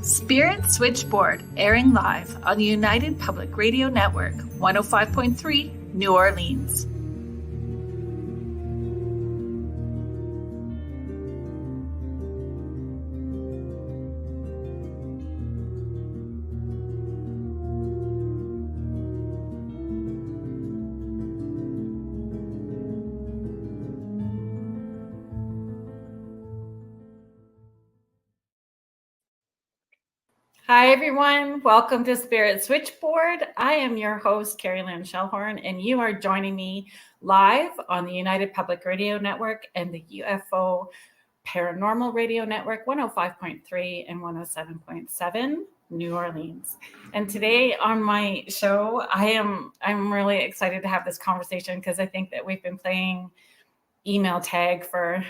Spirit Switchboard, airing live on the United Public Radio Network, 105.3, New Orleans. Hi, everyone. Welcome to Spirit Switchboard. I am your host, Kerrilynn Shellhorn, and you are joining me live on the United Public Radio Network and the UFO Paranormal Radio Network, 105.3 and 107.7, New Orleans. And today on my show, I'm really excited to have this conversation because I think that we've been playing email tag for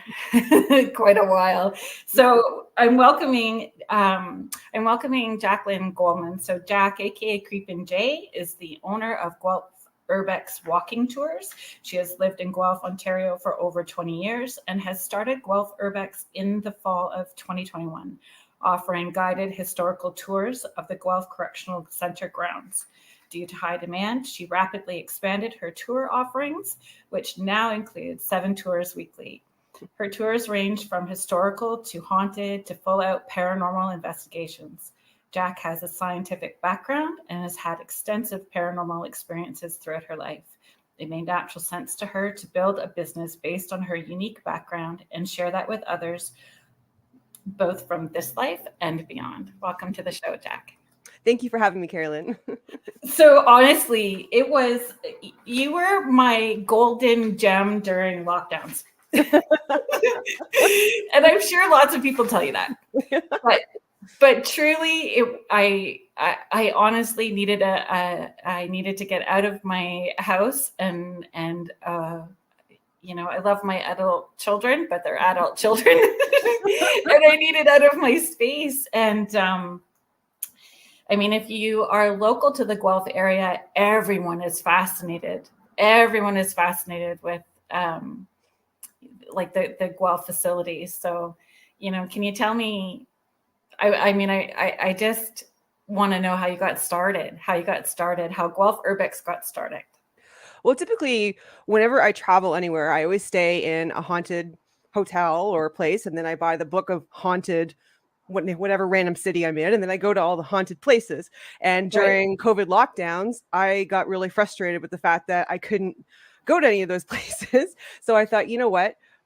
quite a while. So I'm welcoming Jaclyn Goldman. So Jac AKA Creepin J is the owner of Guelph Urbex Walking Tours. She has lived in Guelph, Ontario for over 20 years and has started Guelph Urbex in the fall of 2021, offering guided historical tours of the Guelph Correctional Centre Grounds. Due to high demand, she rapidly expanded her tour offerings, which now include 7 tours weekly. Her tours range from historical to haunted to full-out paranormal investigations. Jac has a scientific background and has had extensive paranormal experiences throughout her life. It made natural sense to her to build a business based on her unique background and share that with others, both from this life and beyond. Welcome to the show, Jac. Thank you for having me, Kerrilynn. So honestly, you were my golden gem during lockdowns. And I'm sure lots of people tell you that. But truly, I honestly needed I needed to get out of my house and I love my adult children, but they're adult children. And I needed out of my space. And if you are local to the Guelph area, everyone is fascinated. Everyone is fascinated with the Guelph facilities. So, can you tell me? I just want to know how you got started, how Guelph Urbex got started. Well, typically, whenever I travel anywhere, I always stay in a haunted hotel or a place, and then I buy the book of haunted whatever random city I'm in, and then I go to all the haunted places. And during COVID lockdowns, I got really frustrated with the fact that I couldn't go to any of those places. So I thought,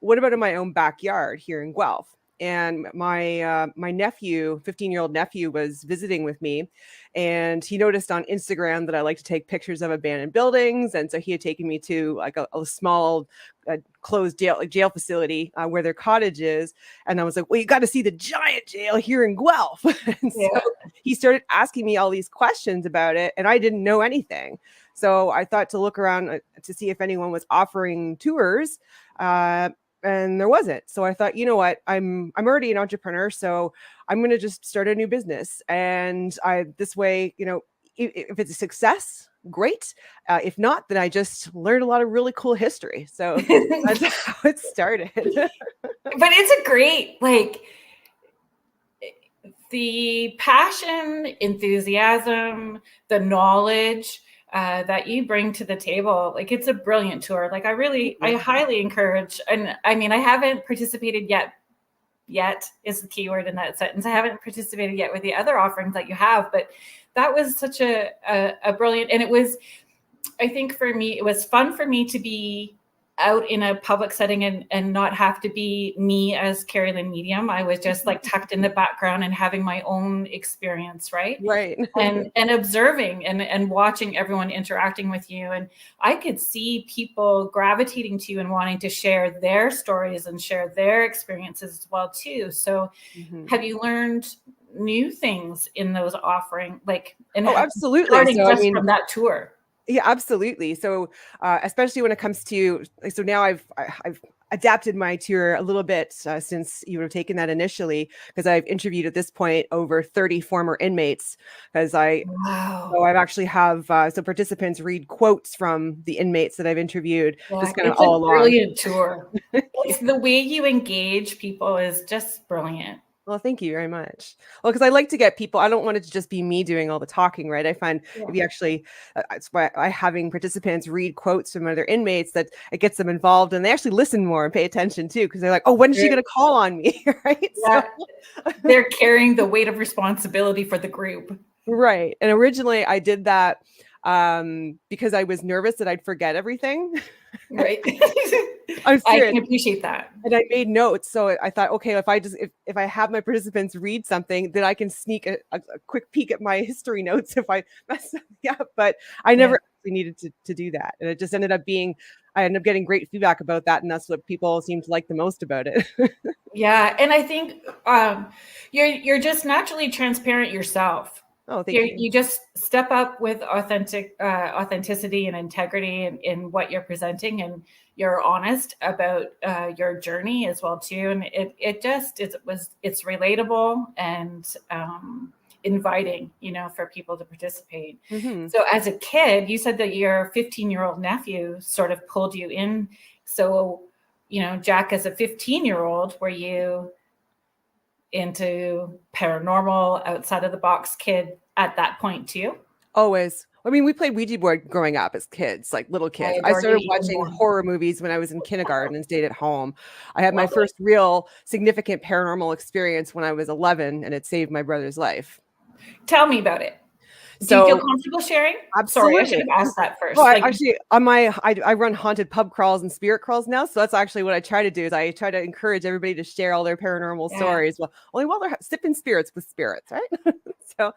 what about in my own backyard here in Guelph? And my nephew, 15-year-old nephew, was visiting with me, and he noticed on Instagram that I like to take pictures of abandoned buildings, and so he had taken me to like a small closed jail facility where their cottage is, and I was like, "Well, you got to see the giant jail here in Guelph." And so he started asking me all these questions about it, and I didn't know anything. So I thought to look around to see if anyone was offering tours. And there wasn't. So I thought, I'm already an entrepreneur, so I'm going to just start a new business. And this way, if it's a success, great. If not, then I just learned a lot of really cool history. So that's how it started. But it's a great, the passion, enthusiasm, the knowledge that you bring to the table. It's a brilliant tour. I highly encourage, and I haven't participated yet is the key word in that sentence. I haven't participated yet with the other offerings that you have, but that was such a brilliant, and it was, I think for me, it was fun for me to be out in a public setting and not have to be me as Kerrilynn medium. I was just tucked in the background and having my own experience, right? and observing and watching everyone interacting with you. And I could see people gravitating to you and wanting to share their stories and share their experiences as well too. So have you learned new things in those offerings? Absolutely. Starting from that tour. Yeah, absolutely. So, especially when it comes to, so now I've adapted my tour a little bit since you would have taken that initially, because I've interviewed at this point over 30 former inmates, because so I've actually have so participants read quotes from the inmates that I've interviewed, just kind of all along. Brilliant tour. The way you engage people is just brilliant. Well, thank you very much. Well, because I like to get people, I don't want it to just be me doing all the talking, right? I find Yeah. if you actually, it's why I having participants read quotes from other inmates that it gets them involved and they actually listen more and pay attention too, because they're like, oh, when is she going to call on me? Right. So, Yeah, they're carrying the weight of responsibility for the group. right. And originally I did that because I was nervous that I'd forget everything. Right. I'm I serious. can appreciate that. And I made notes. So I thought, okay, if I have my participants read something, then I can sneak a quick peek at my history notes if I mess something up. But I never actually needed to do that. And it just ended up being, I ended up getting great feedback about that. And that's what people seem to like the most about it. Yeah. And I think you're just naturally transparent yourself. Oh, thank you. You just step up with authenticity and integrity in what you're presenting, and you're honest about your journey as well too. And it's relatable and inviting, for people to participate. Mm-hmm. So as a kid, you said that your 15-year-old nephew sort of pulled you in. So, Jac, as a 15-year-old, were you into paranormal, outside of the box kid at that point too? Always. I mean, we played Ouija board growing up as kids, like little kids. I adore started you even watching more. horror movies when I was in kindergarten and stayed at home. I had my Love it. first real significant paranormal experience when I was 11, and it saved my brother's life. Tell me about it. Do you feel So comfortable sharing? absolutely. Sorry, I should have asked that first. Well, actually, I run haunted pub crawls and spirit crawls now, so that's actually what I try to do. Is I try to encourage everybody to share all their paranormal stories. Well, only while they're sipping spirits with spirits, right? So,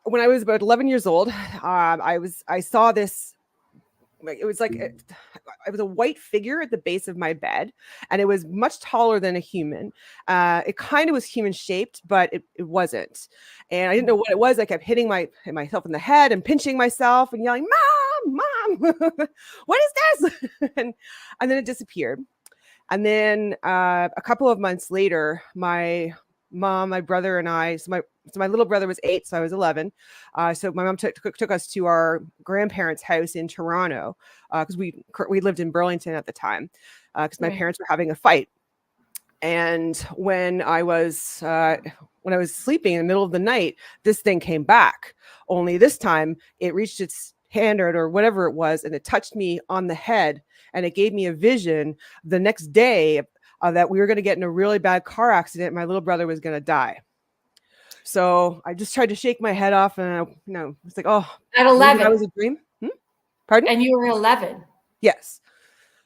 when I was about 11 years old, I saw this. It was like it was a white figure at the base of my bed, and it was much taller than a human. It kind of was human shaped, but it wasn't. And I didn't know what it was. I kept hitting myself in the head and pinching myself and yelling, "Mom, what is this?" and then it disappeared. And then a couple of months later, my mom, my brother, and I. So my little brother was 8, so I was 11. So my mom took us to our grandparents' house in Toronto because we lived in Burlington at the time because my parents were having a fight. And when I was sleeping in the middle of the night, this thing came back. Only this time it reached its hand or whatever it was, and it touched me on the head, and it gave me a vision the next day that we were going to get in a really bad car accident. My little brother was going to die. So I just tried to shake my head off, and it's like, oh, at 11, that was a dream. Pardon? And you were 11. Yes.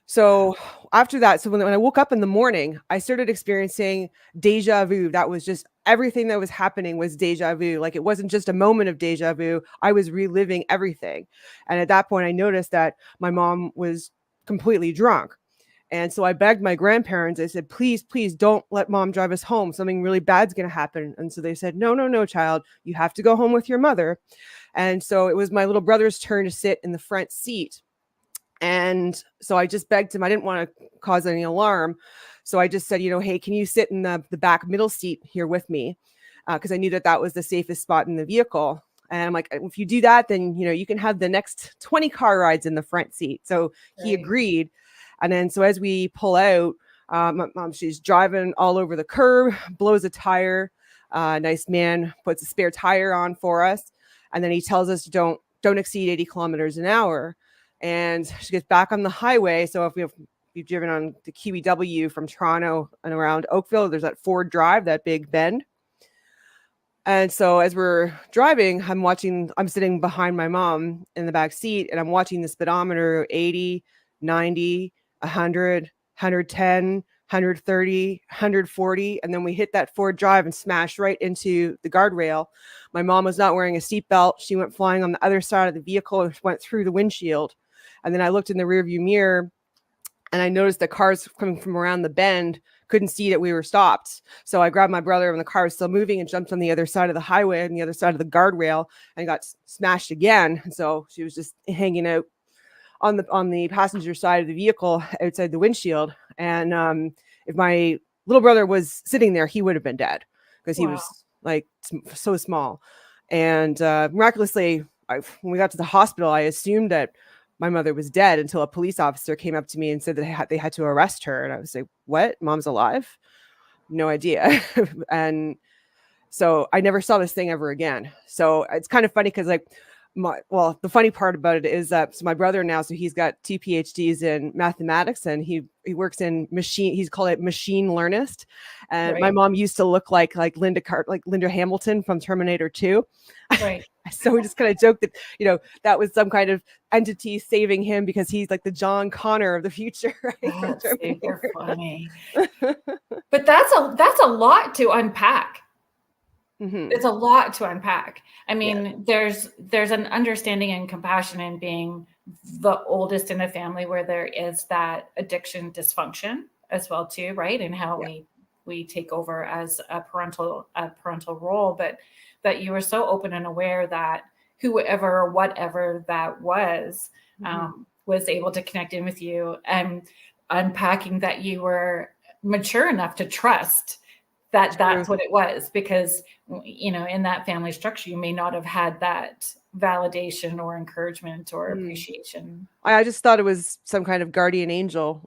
So after that, so when I woke up in the morning, I started experiencing deja vu. That was just everything that was happening was deja vu. Like it wasn't just a moment of deja vu. I was reliving everything. And at that point, I noticed that my mom was completely drunk. And so I begged my grandparents. I said, please, please don't let mom drive us home. Something really bad's going to happen. And so they said, no, child, you have to go home with your mother. And so it was my little brother's turn to sit in the front seat. And so I just begged him. I didn't want to cause any alarm. So I just said, hey, can you sit in the back middle seat here with me? Because I knew that was the safest spot in the vehicle. And I'm like, if you do that, then, you can have the next 20 car rides in the front seat. So he agreed. And then so as we pull out, mom, she's driving all over the curb, blows a tire. Nice man puts a spare tire on for us. And then he tells us don't exceed 80 kilometers an hour. And she gets back on the highway. So if you've driven on the QEW from Toronto and around Oakville, there's that Ford Drive, that big bend. And so as we're driving, I'm sitting behind my mom in the back seat, and I'm watching the speedometer 80, 90, 100, 110, 130, 140. And then we hit that Ford Drive and smashed right into the guardrail. My mom was not wearing a seatbelt. She went flying on the other side of the vehicle and went through the windshield. And then I looked in the rearview mirror, and I noticed that cars coming from around the bend couldn't see that we were stopped. So I grabbed my brother when the car was still moving and jumped on the other side of the highway on the other side of the guardrail and got smashed again. And so she was just hanging out on the passenger side of the vehicle outside the windshield. And if my little brother was sitting there, he would have been dead because he was like so small. And miraculously, when we got to the hospital, I assumed that my mother was dead until a police officer came up to me and said that they had to arrest her. And I was like, what? Mom's alive? no idea. And so I never saw this thing ever again. So it's kind of funny because like the funny part about it is that so my brother now, so he's got 2 PhDs in mathematics and he works in he's called it machine learnist. And my mom used to look like Linda Hamilton from Terminator 2. Right. So we just kind of joked that, you know, that was some kind of entity saving him because he's like the John Connor of the future. Right? That's super funny. But that's a lot to unpack. Mm-hmm. It's a lot to unpack. I mean, there's an understanding and compassion in being the oldest in a family where there is that addiction dysfunction as well too, right? And how we take over as a parental role, but that you were so open and aware that whoever or whatever that was able to connect in with you, and unpacking that you were mature enough to trust that that's what it was, because, you know, in that family structure, you may not have had that validation or encouragement or appreciation. I just thought it was some kind of guardian angel.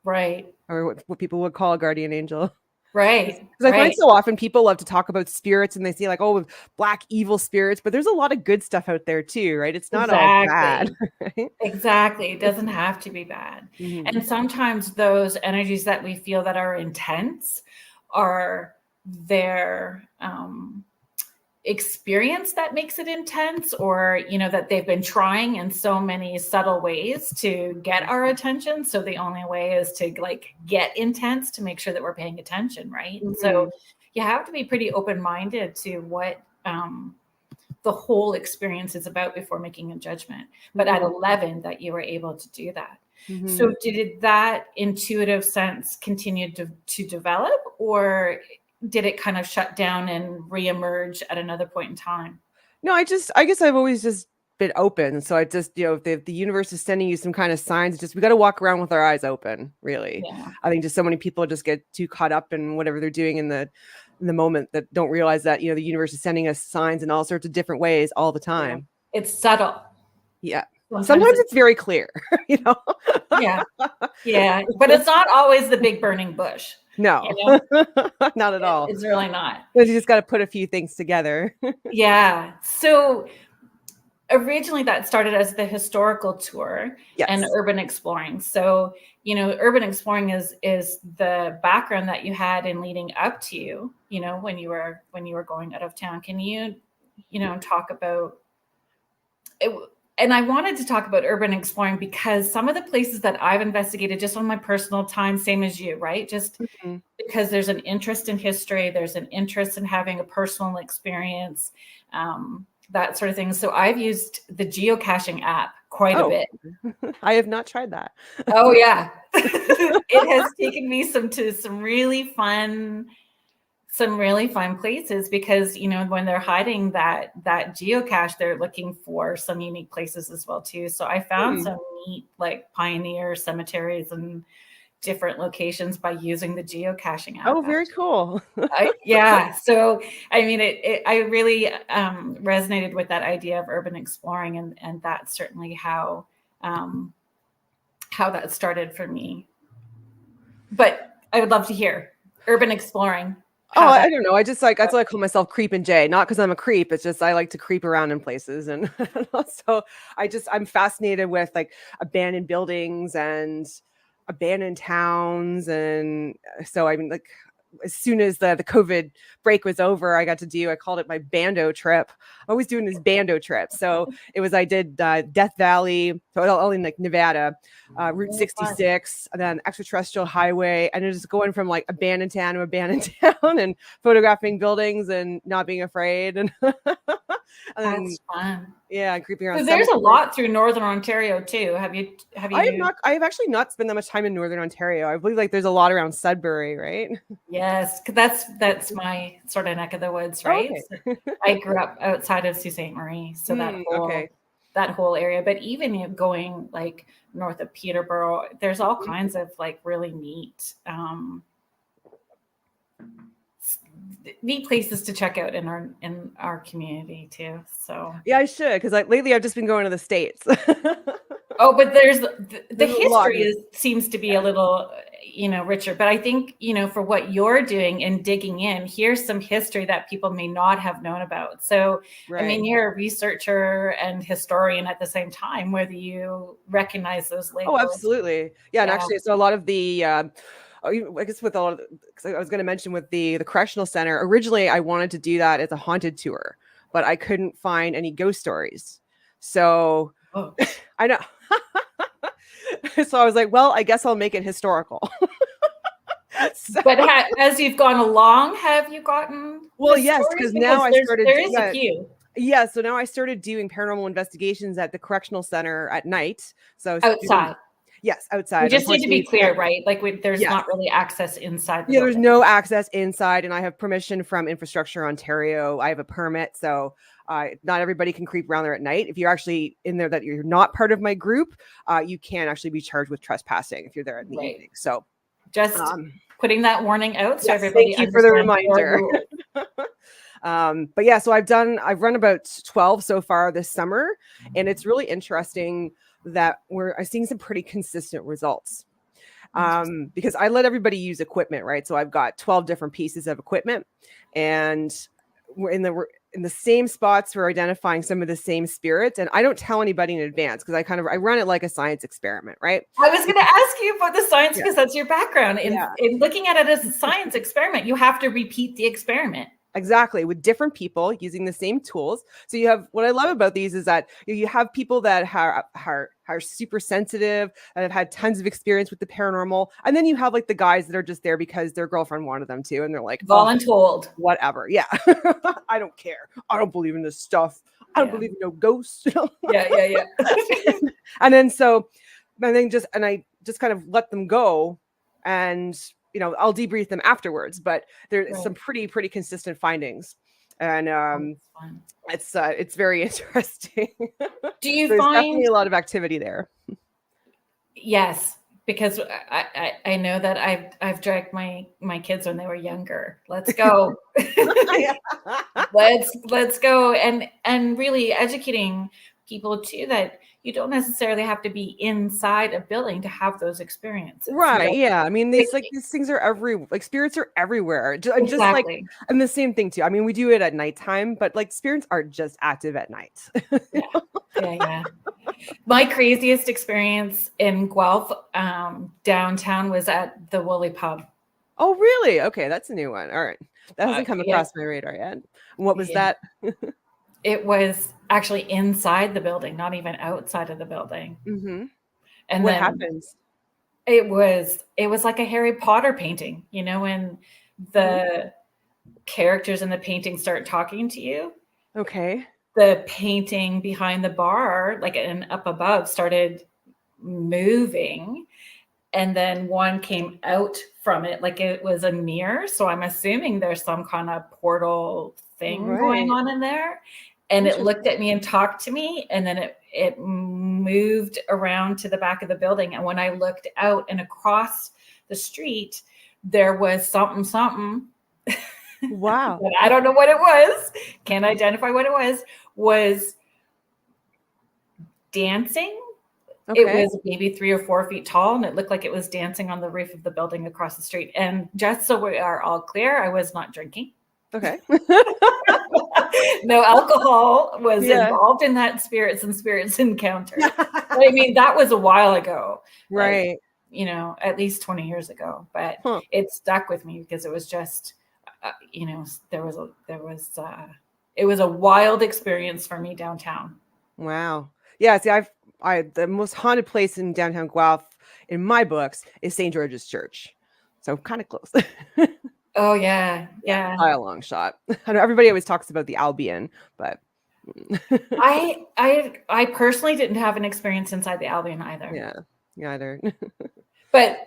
Right. Or what people would call a guardian angel. Right. Because I find so often people love to talk about spirits and they say like, oh, black evil spirits, but there's a lot of good stuff out there too, right? It's not all bad. Right? Exactly. It doesn't have to be bad. And sometimes those energies that we feel that are intense are their experience that makes it intense, or, you know, that they've been trying in so many subtle ways to get our attention. So the only way is to like get intense to make sure that we're paying attention. Right. And so you have to be pretty open-minded to what the whole experience is about before making a judgment. But at 11, that you were able to do that. So did that intuitive sense continue to develop, or did it kind of shut down and reemerge at another point in time? No, I guess I've always just been open. So I just, you know, if the universe is sending you some kind of signs, we got to walk around with our eyes open, really. Yeah. I think just so many people just get too caught up in whatever they're doing in the moment that don't realize that, you know, the universe is sending us signs in all sorts of different ways all the time. Yeah. It's subtle. Yeah. Sometimes it's very clear, you know? Yeah. But it's not always the big burning bush. No, you know? Not at all. It's really not. You just got to put a few things together. Yeah. So originally that started as the historical tour and urban exploring. So, you know, urban exploring is the background that you had in leading up to, you know, when you were going out of town. Can you know, talk about it? And I wanted to talk about urban exploring because some of the places that I've investigated just on my personal time, same as you, right? Just because there's an interest in history, there's an interest in having a personal experience, that sort of thing. So I've used the geocaching app quite a bit. I have not tried that. Oh yeah. It has taken me to some really fun places, because, you know, when they're hiding that geocache, they're looking for some unique places as well too. So I found some neat like pioneer cemeteries and different locations by using the geocaching app. Oh, very cool. Yeah. So, I mean, I really resonated with that idea of urban exploring, and that's certainly how that started for me. But I would love to hear urban exploring. I don't know. That's why I call myself Creepin J, not because I'm a creep. It's just I like to creep around in places, and so I'm fascinated with like abandoned buildings and abandoned towns, and so I mean, like, as soon as the COVID break was over, I called it my bando trip. I'm always doing these bando trips. So I did Death Valley, so all in like Nevada, Route 66, and then extraterrestrial highway. And just going from like abandoned town to abandoned town and photographing buildings and not being afraid. And that's fun. Yeah, and creeping around. So there's a lot through Northern Ontario too. Have you? I have actually not spent that much time in Northern Ontario. I believe like there's a lot around Sudbury, right? Yes, that's my sort of neck of the woods, right? Okay. So I grew up outside of Sault Ste. Marie, so that whole area. But even going like north of Peterborough, there's all kinds of like really neat places to check out in our community too. So yeah, I should, because like lately I've just been going to the States. Oh, but the There's a lot history seems to be a little, richer. But I think, for what you're doing and digging in, here's some history that people may not have known about. So, I mean, Right. you're a resorcher and historian at the same time, whether you recognize those Oh, labels. absolutely. Yeah. And Yeah. actually, so a lot of the, I guess with all, because I was going to mention with the correctional center, originally I wanted to do that as a haunted tour, but I couldn't find any ghost stories. So Oh. I know. So I was like, well, I guess I'll make it historical. So, But as you've gone along, have you gotten well, yes, because now I started. There is a few. Yeah, so now I started doing paranormal investigations at the correctional center at night. So Outside. Yes, outside. We just need to be clear, can't, right? Like there's yes. not really access inside the Yeah, building. there's no access inside, and I have permission from Infrastructure Ontario. I have a permit, so not everybody can creep around there at night. If you're actually in there that you're not part of my group, you can actually be charged with trespassing if you're there in the evening. So just putting that warning out so yes, everybody. Thank you for the reminder. But yeah, so I've run about 12 so far this summer, and it's really interesting that I'm seeing some pretty consistent results. Because I let everybody use equipment, right? So I've got 12 different pieces of equipment, and we're in the same spots for identifying some of the same spirits. And I don't tell anybody in advance because I run it like a science experiment, right? I was going to ask you about the science because that's your background. In looking at it as a science experiment, you have to repeat the experiment. Exactly, with different people using the same tools. So you have, what I love about these is that you have people that are super sensitive and have had tons of experience with the paranormal, and then you have like the guys that are just there because their girlfriend wanted them to, and they're like voluntold, whatever. Yeah, I don't care. I don't believe in this stuff. I don't believe in no ghosts. Yeah. And I just kind of let them go, and I'll debrief them afterwards, but there's some pretty consistent findings, and it's very interesting. Do you There's find definitely a lot of activity there? Yes, because I know that I've dragged my kids when they were younger. Let's go. Let's go, and really educating people too that you don't necessarily have to be inside a building to have those experiences. Right. Yeah. I mean, these things are spirits are everywhere. Just like, and the same thing too. I mean, we do it at nighttime, but like spirits aren't just active at night. Yeah. My craziest experience in Guelph downtown was at the Woolly Pub. Oh, really? Okay, that's a new one. All right. That hasn't come across my radar yet. What was that? It was actually inside the building, not even outside of the building. Mm-hmm. And what happens? It was like a Harry Potter painting, when the characters in the painting start talking to you. Okay. The painting behind the bar, like and up above, started moving. And then one came out from it like it was a mirror. So I'm assuming there's some kind of portal thing going on in there. And it looked at me and talked to me. And then it moved around to the back of the building. And when I looked out and across the street, there was something. Wow. I don't know what it was. Can't identify what it was dancing. Okay. It was maybe 3 or 4 feet tall, and it looked like it was dancing on the roof of the building across the street. And just so we are all clear, I was not drinking. Okay. No alcohol was involved in that spirits encounter. But I mean, that was a while ago. Right. Like, at least 20 years ago. But it stuck with me because it was just, it was a wild experience for me downtown. Wow. Yeah. See, the most haunted place in downtown Guelph in my books is St. George's Church. So kind of close. Oh yeah. By a long shot. I know everybody always talks about the Albion, but I personally didn't have an experience inside the Albion either. Yeah, either. But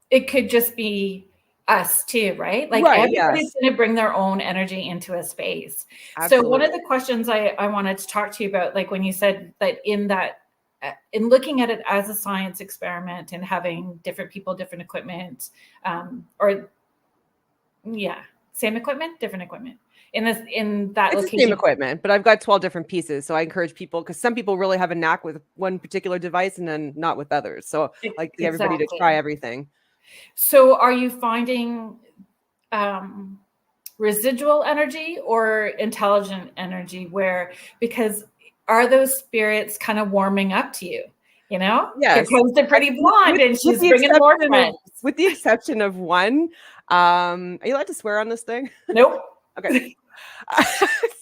it could just be us too, right? Like everybody's going to bring their own energy into a space. Absolutely. So one of the questions I wanted to talk to you about, like when you said that in looking at it as a science experiment and having different people, different equipment, same equipment, different equipment. in that It's the location? same equipment, but I've got 12 different pieces. So I encourage people, because some people really have a knack with one particular device and then not with others. So I like to get everybody to try everything. So are you finding residual energy or intelligent energy, because are those spirits kind of warming up to you? Yes. Here comes the pretty blonde and she's bringing more friends. With the exception of one. Are you allowed to swear on this thing? Nope. Okay.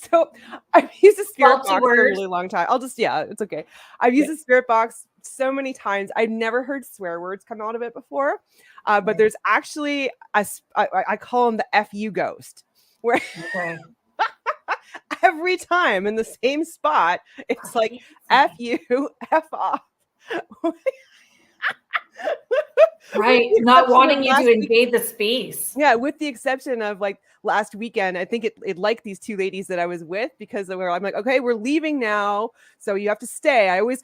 So I've used a spirit Salty box for a words. really long time. It's okay. I've used a spirit box so many times. I've never heard swear words come out of it before. But there's actually I call them the FU ghost, where every time in the same spot, it's like F you, F off. Right. Not wanting you to invade the space. Yeah, with the exception of like last weekend, I think it liked these two ladies that I was with, because I'm like, okay, we're leaving now, so you have to stay. I always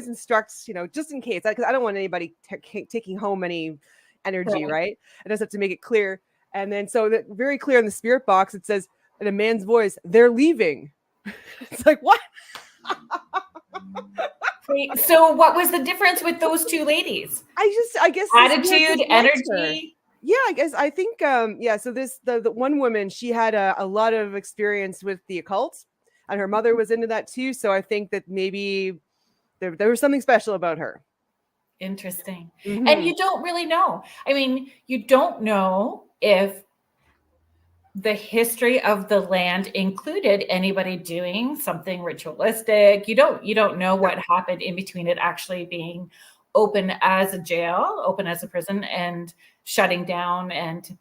instruct, just in case, because I don't want anybody taking home any energy, right? I just have to make it clear. And then so that very clear in the spirit box, it says in a man's voice, "They're leaving." It's like, what? So what was the difference with those two ladies? I guess attitude, energy. Yeah, I think so the one woman, she had a lot of experience with the occult, and her mother was into that too, so I think that maybe there was something special about her. Interesting. Mm-hmm. And you don't really know. I mean, you don't know if the history of the land included anybody doing something ritualistic. You don't know what happened in between it actually being open as a jail, open as a prison, and shutting down, and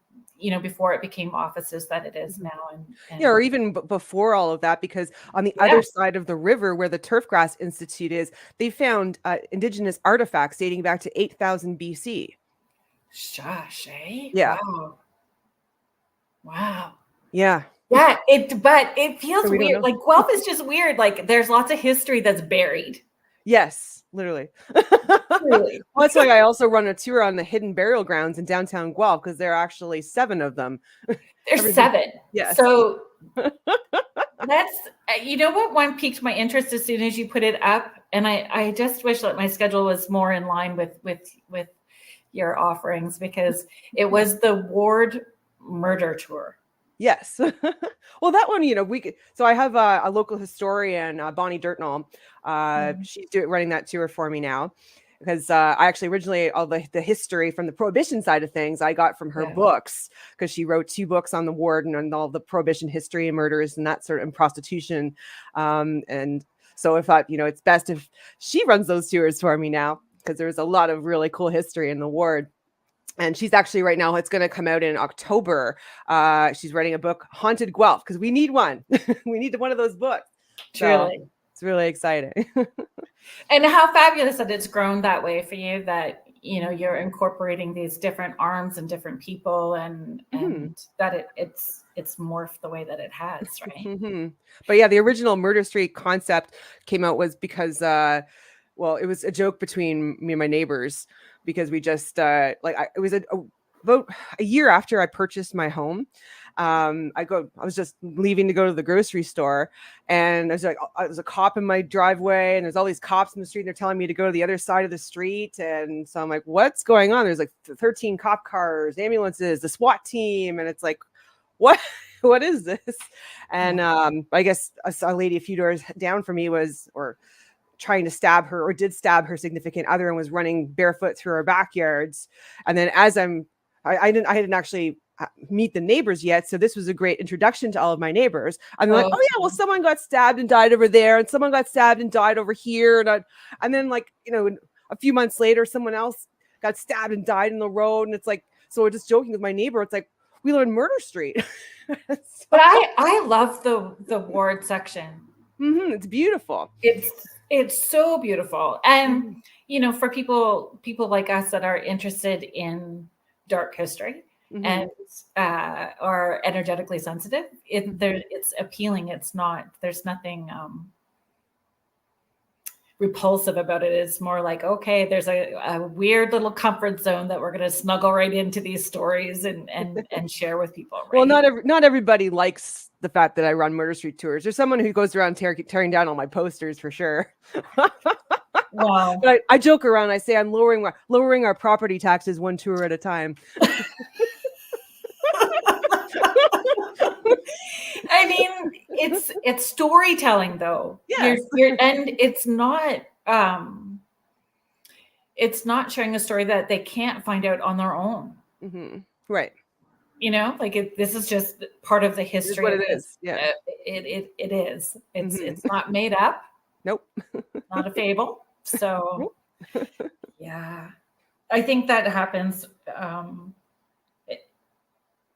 before it became offices that it is now. And or even before all of that, because on the other side of the river where the Turfgrass Institute is, they found indigenous artifacts dating back to 8,000 BC. Shush, eh? Yeah. Wow. Yeah. Yeah. But it feels weird. Like Guelph is just weird. Like there's lots of history that's buried. Yes, literally. Really. Well, that's why I also run a tour on the hidden burial grounds in downtown Guelph, because there are actually 7 of them. There's 7. Yes. So that's, what one piqued my interest as soon as you put it up. And I just wish that my schedule was more in line with your offerings, because it was the ward murder tour. Yes. Well, that one, so I have a local historian, Bonnie Dirtnall. She's running that tour for me now, because I actually originally all the history from the Prohibition side of things I got from her books, because she wrote 2 books on the ward and all the Prohibition history and murders and that sort of, and prostitution. And so I thought, it's best if she runs those tours for me now, because there's a lot of really cool history in the ward. And she's actually right now, it's going to come out in October. She's writing a book, Haunted Guelph, because we need one. We need one of those books. Truly. So it's really exciting. And how fabulous that it's grown that way for you, that, you're incorporating these different arms and different people, and that it's morphed the way that it has, right? But yeah, the original Murder Street concept came out was because, it was a joke between me and my neighbors, because we just it was about a year after I purchased my home. I was just leaving to go to the grocery store, and there's a cop in my driveway, and there's all these cops in the street, and they're telling me to go to the other side of the street. And so I'm like, what's going on? There's like 13 cop cars, ambulances, the SWAT team. And it's like, what is this? And I guess a lady a few doors down from me trying to stab her, or did stab her significant other, and was running barefoot through our backyards. And then as I didn't actually meet the neighbors yet, so this was a great introduction to all of my neighbors. I'm like, oh yeah, well, someone got stabbed and died over there, and someone got stabbed and died over here, and then a few months later, someone else got stabbed and died in the road. And it's like, so we're just joking with my neighbor, it's like, we live in Murder Street. But I love the ward section. It's beautiful. It's so beautiful. And, for people like us that are interested in dark history and are energetically sensitive, it's appealing. There's nothing, repulsive about it. It's more like, okay, there's a weird little comfort zone that we're going to snuggle right into these stories and share with people, right? Well, not everybody likes the fact that I run Murder Street tours. There's someone who goes around tearing down all my posters for sure. Wow. But I joke around. I say I'm lowering our property taxes one tour at a time. I mean, it's storytelling though. Yes. And it's not sharing a story that they can't find out on their own. Mm-hmm. Right. You know, like this is just part of the history. It is what it is. Yeah. It is. It's not made up. Nope. Not a fable. So yeah, I think that happens.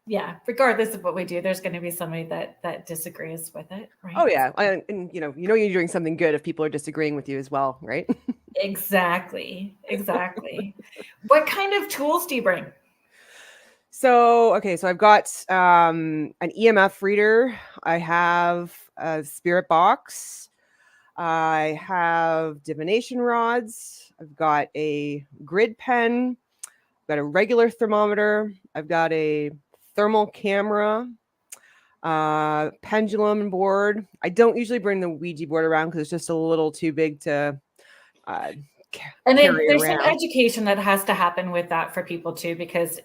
Yeah, regardless of what we do, there's going to be somebody that disagrees with it, right? Oh yeah, and you're doing something good if people are disagreeing with you as well, right? Exactly. What kind of tools do you bring? So I've got an EMF reader. I have a spirit box. I have divination rods. I've got a grid pen. I've got a regular thermometer. I've got a thermal camera, pendulum board. I don't usually bring the Ouija board around because it's just a little too big to carry there's around. some education that has to happen with that for people too, because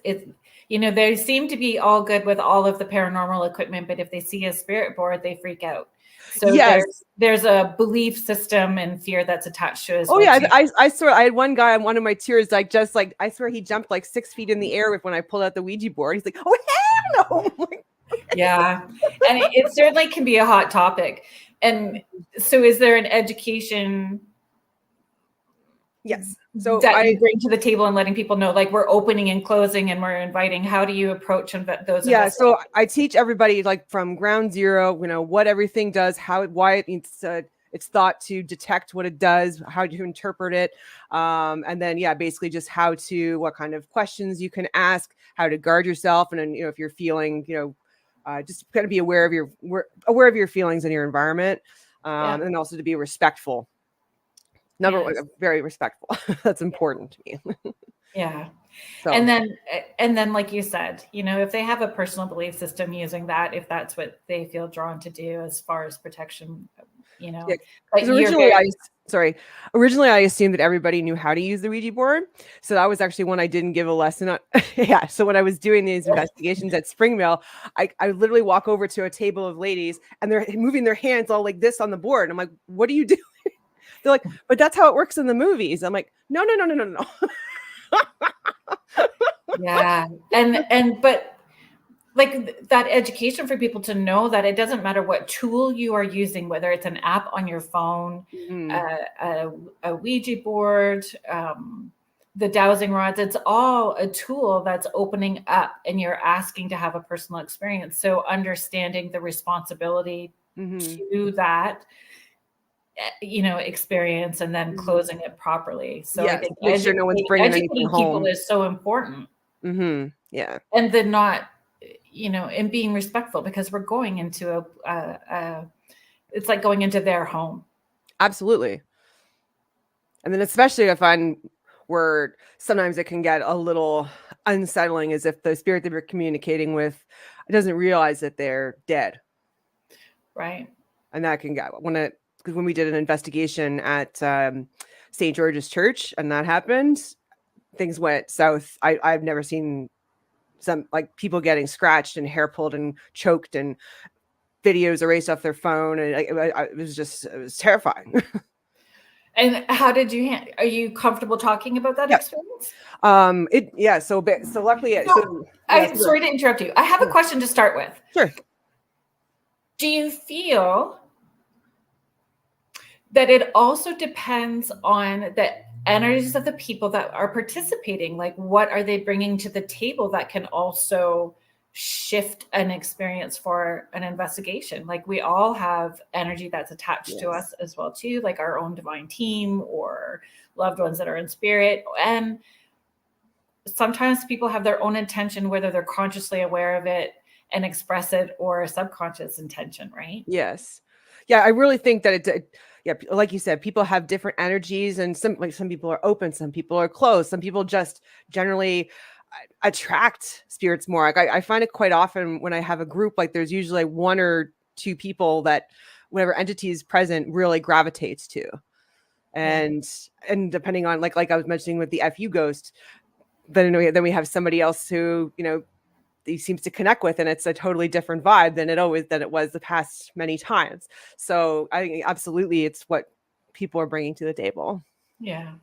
they seem to be all good with all of the paranormal equipment, but if they see a spirit board, they freak out. So yes. there's a belief system and fear that's attached to it. I swear I had one guy on one of my tours, I swear he jumped like 6 feet in the air when I pulled out the Ouija board. He's like, oh hell no. Yeah. And it certainly can be a hot topic. And so is there an education? Yes. So that you bring to the table and letting people know, like, we're opening and closing and we're inviting. How do you approach those? Yeah. So I teach everybody, like, from ground zero, what everything does, why it's thought to detect what it does, how to interpret it. And then, basically just what kind of questions you can ask, how to guard yourself. And then, if you're feeling, just kind of be aware of your feelings and your environment. And also to be respectful. Very respectful. That's important to me. Yeah. So. And then, like you said, if they have a personal belief system using that, if that's what they feel drawn to do as far as protection, Yeah. Originally I assumed that everybody knew how to use the Ouija board. So that was actually one I didn't give a lesson on. Yeah. So when I was doing these investigations at Springmill, I literally walk over to a table of ladies and they're moving their hands all like this on the board. I'm like, what are you doing? They're like, but that's how it works in the movies. I'm like, no. Yeah. But like that education for people to know that it doesn't matter what tool you are using, whether it's an app on your phone, a Ouija board, the dowsing rods, it's all a tool that's opening up and you're asking to have a personal experience. So understanding the responsibility to that, experience and then closing it properly. So I think make sure no one's bringing anything home. People is so important. Yeah. And then not, and being respectful, because we're going into it's like going into their home. Absolutely. And then especially I find where sometimes it can get a little unsettling is if the spirit that we're communicating with doesn't realize that they're dead. Right. And that can get because when we did an investigation at St. George's Church and that happened, things went south. I've never seen some like people getting scratched and hair pulled and choked and videos erased off their phone. And it was terrifying. And how did you are you comfortable talking about that experience? So luckily, sorry to interrupt you. I have a question to start with. Sure. Do you feel that it also depends on the energies of the people that are participating? Like, what are they bringing to the table that can also shift an experience for an investigation? Like, we all have energy that's attached to us as well too, like our own divine team or loved ones that are in spirit. And sometimes people have their own intention, whether they're consciously aware of it and express it or a subconscious intention, right? Yes. Yeah, I really think that yeah, like you said, people have different energies, and some people are open, some people are closed, some people just generally attract spirits more. Like I find it quite often when I have a group, like there's usually one or two people that whatever entity is present really gravitates to. And depending on like I was mentioning with the FU ghost, then we have somebody else who, he seems to connect with, and it's a totally different vibe than it was the past many times. So I think absolutely it's what people are bringing to the table. Yeah.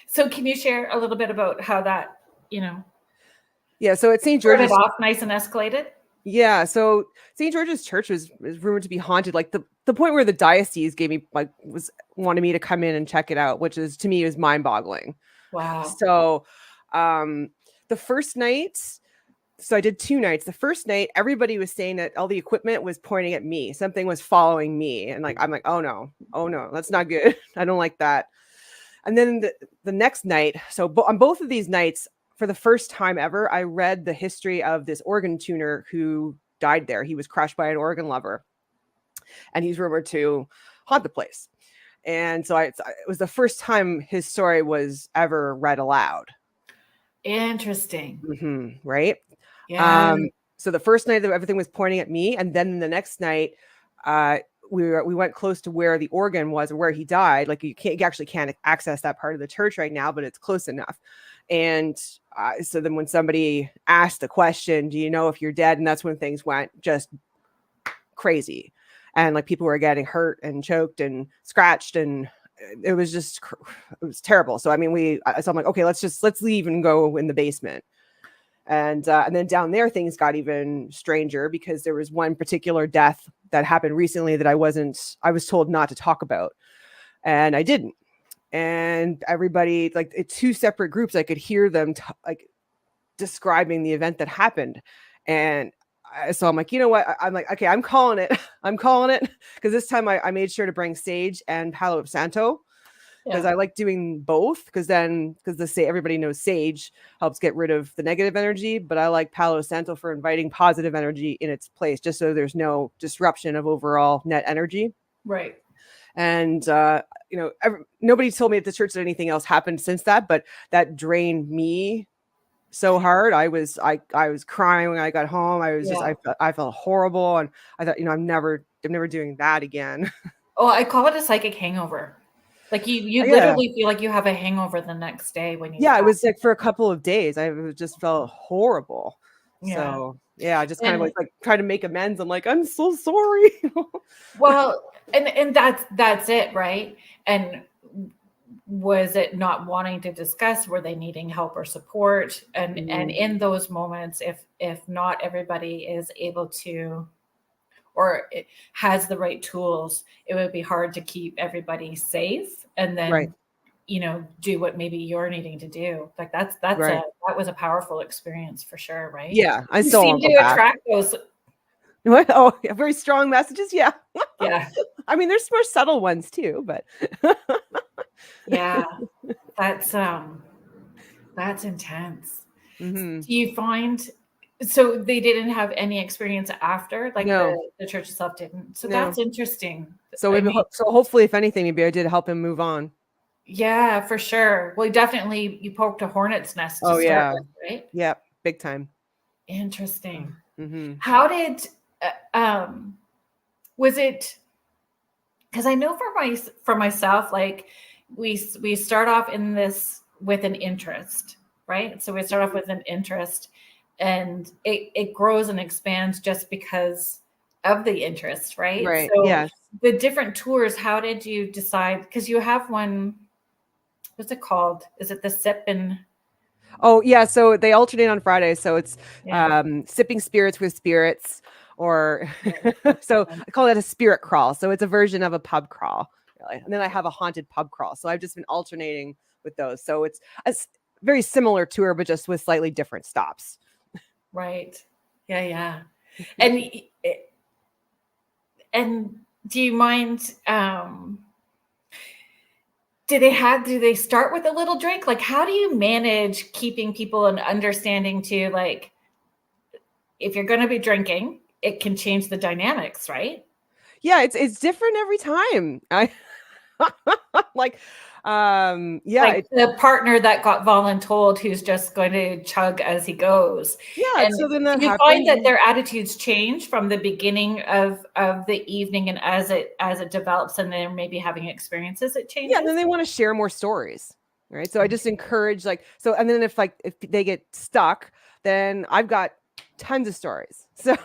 So can you share a little bit about how that, Yeah, so at St. started George's off nice and escalated? Yeah, so St. George's Church is rumored to be haunted, like the point where the diocese gave me wanted me to come in and check it out, which is to me is mind-boggling. Wow. So the first night, so I did 2 nights. The first night, everybody was saying that all the equipment was pointing at me. Something was following me. And I'm like, oh no, that's not good. I don't like that. And then the next night, so on both of these nights, for the first time ever, I read the history of this organ tuner who died there. He was crushed by an organ lover, and he's rumored to haunt the place. And so it was the first time his story was ever read aloud. Interesting. Mm-hmm, right? Yeah. So the first night, everything was pointing at me, and then the next night, we went close to where the organ was or where he died. Like you actually can't access that part of the church right now, but it's close enough. And so then when somebody asked the question, do you know if you're dead? And that's when things went just crazy. And like people were getting hurt and choked and scratched, and it was terrible. So, I mean, so I'm like, okay, let's leave and go in the basement. And then down there, things got even stranger because there was one particular death that happened recently that I was told not to talk about, and I didn't. And everybody, like 2 separate groups, I could hear them describing the event that happened. And so I'm like, you know what? I'm like, okay, I'm calling it. Because this time I made sure to bring sage and Palo Santo, because I like doing both. Because everybody knows sage helps get rid of the negative energy, but I like Palo Santo for inviting positive energy in its place, just so there's no disruption of overall net energy. Right. And nobody told me at the church that anything else happened since that, but that drained me so hard. I was crying when I got home. I felt horrible, and I thought, I'm never doing that again. Oh, I call it a psychic hangover. Like you literally feel like you have a hangover the next day when you. Yeah, it was like for a couple of days. I just felt horrible. Yeah. So yeah, I just kind of like try to make amends. I'm like, I'm so sorry. Well, and that's it, right? And was it not wanting to discuss? Were they needing help or support? And in those moments, if not everybody is able to, or it has the right tools, it would be hard to keep everybody safe, and then right. Do what maybe you're needing to do. Like that was a powerful experience for sure, right? Yeah, I still seem to attract those. What? Oh, yeah, very strong messages. Yeah. Yeah. I mean, there's more subtle ones too, but yeah, that's intense. Mm-hmm. Do you find so they didn't have any experience after, like no. the church itself didn't? So no. that's interesting. So so hopefully, if anything, maybe I did help him move on. Yeah, for sure. Well, definitely you poked a hornet's nest to start with, right? Yeah, big time. Interesting. Mm-hmm. How did was it, because I know for myself, like we start off in this with an interest, right? So we start off with an interest, and it grows and expands just because of the interest, right? Right. So yes. The different tours, how did you decide? Because you have one, what's it called? Is it the sip and? Oh yeah, so they alternate on Fridays. So it's sipping spirits with spirits, or so I call it a spirit crawl. So it's a version of a pub crawl, really. And then I have a haunted pub crawl. So I've just been alternating with those. So it's a very similar tour, but just with slightly different stops. Right. Yeah. And do you mind? Do they start with a little drink? Like, how do you manage keeping people and understanding to, like, if you're going to be drinking, it can change the dynamics, right? Yeah, it's different every time. I like, yeah, Like the partner that got voluntold who's just going to chug as he goes. yeah. And So then do that you find happens. that their attitudes change from the beginning of the evening and as it develops and they're maybe having experiences, it Yeah, and then changes? they want to share more stories, right? So I just encourage like so, and then if they get stuck, then I've got tons of stories. So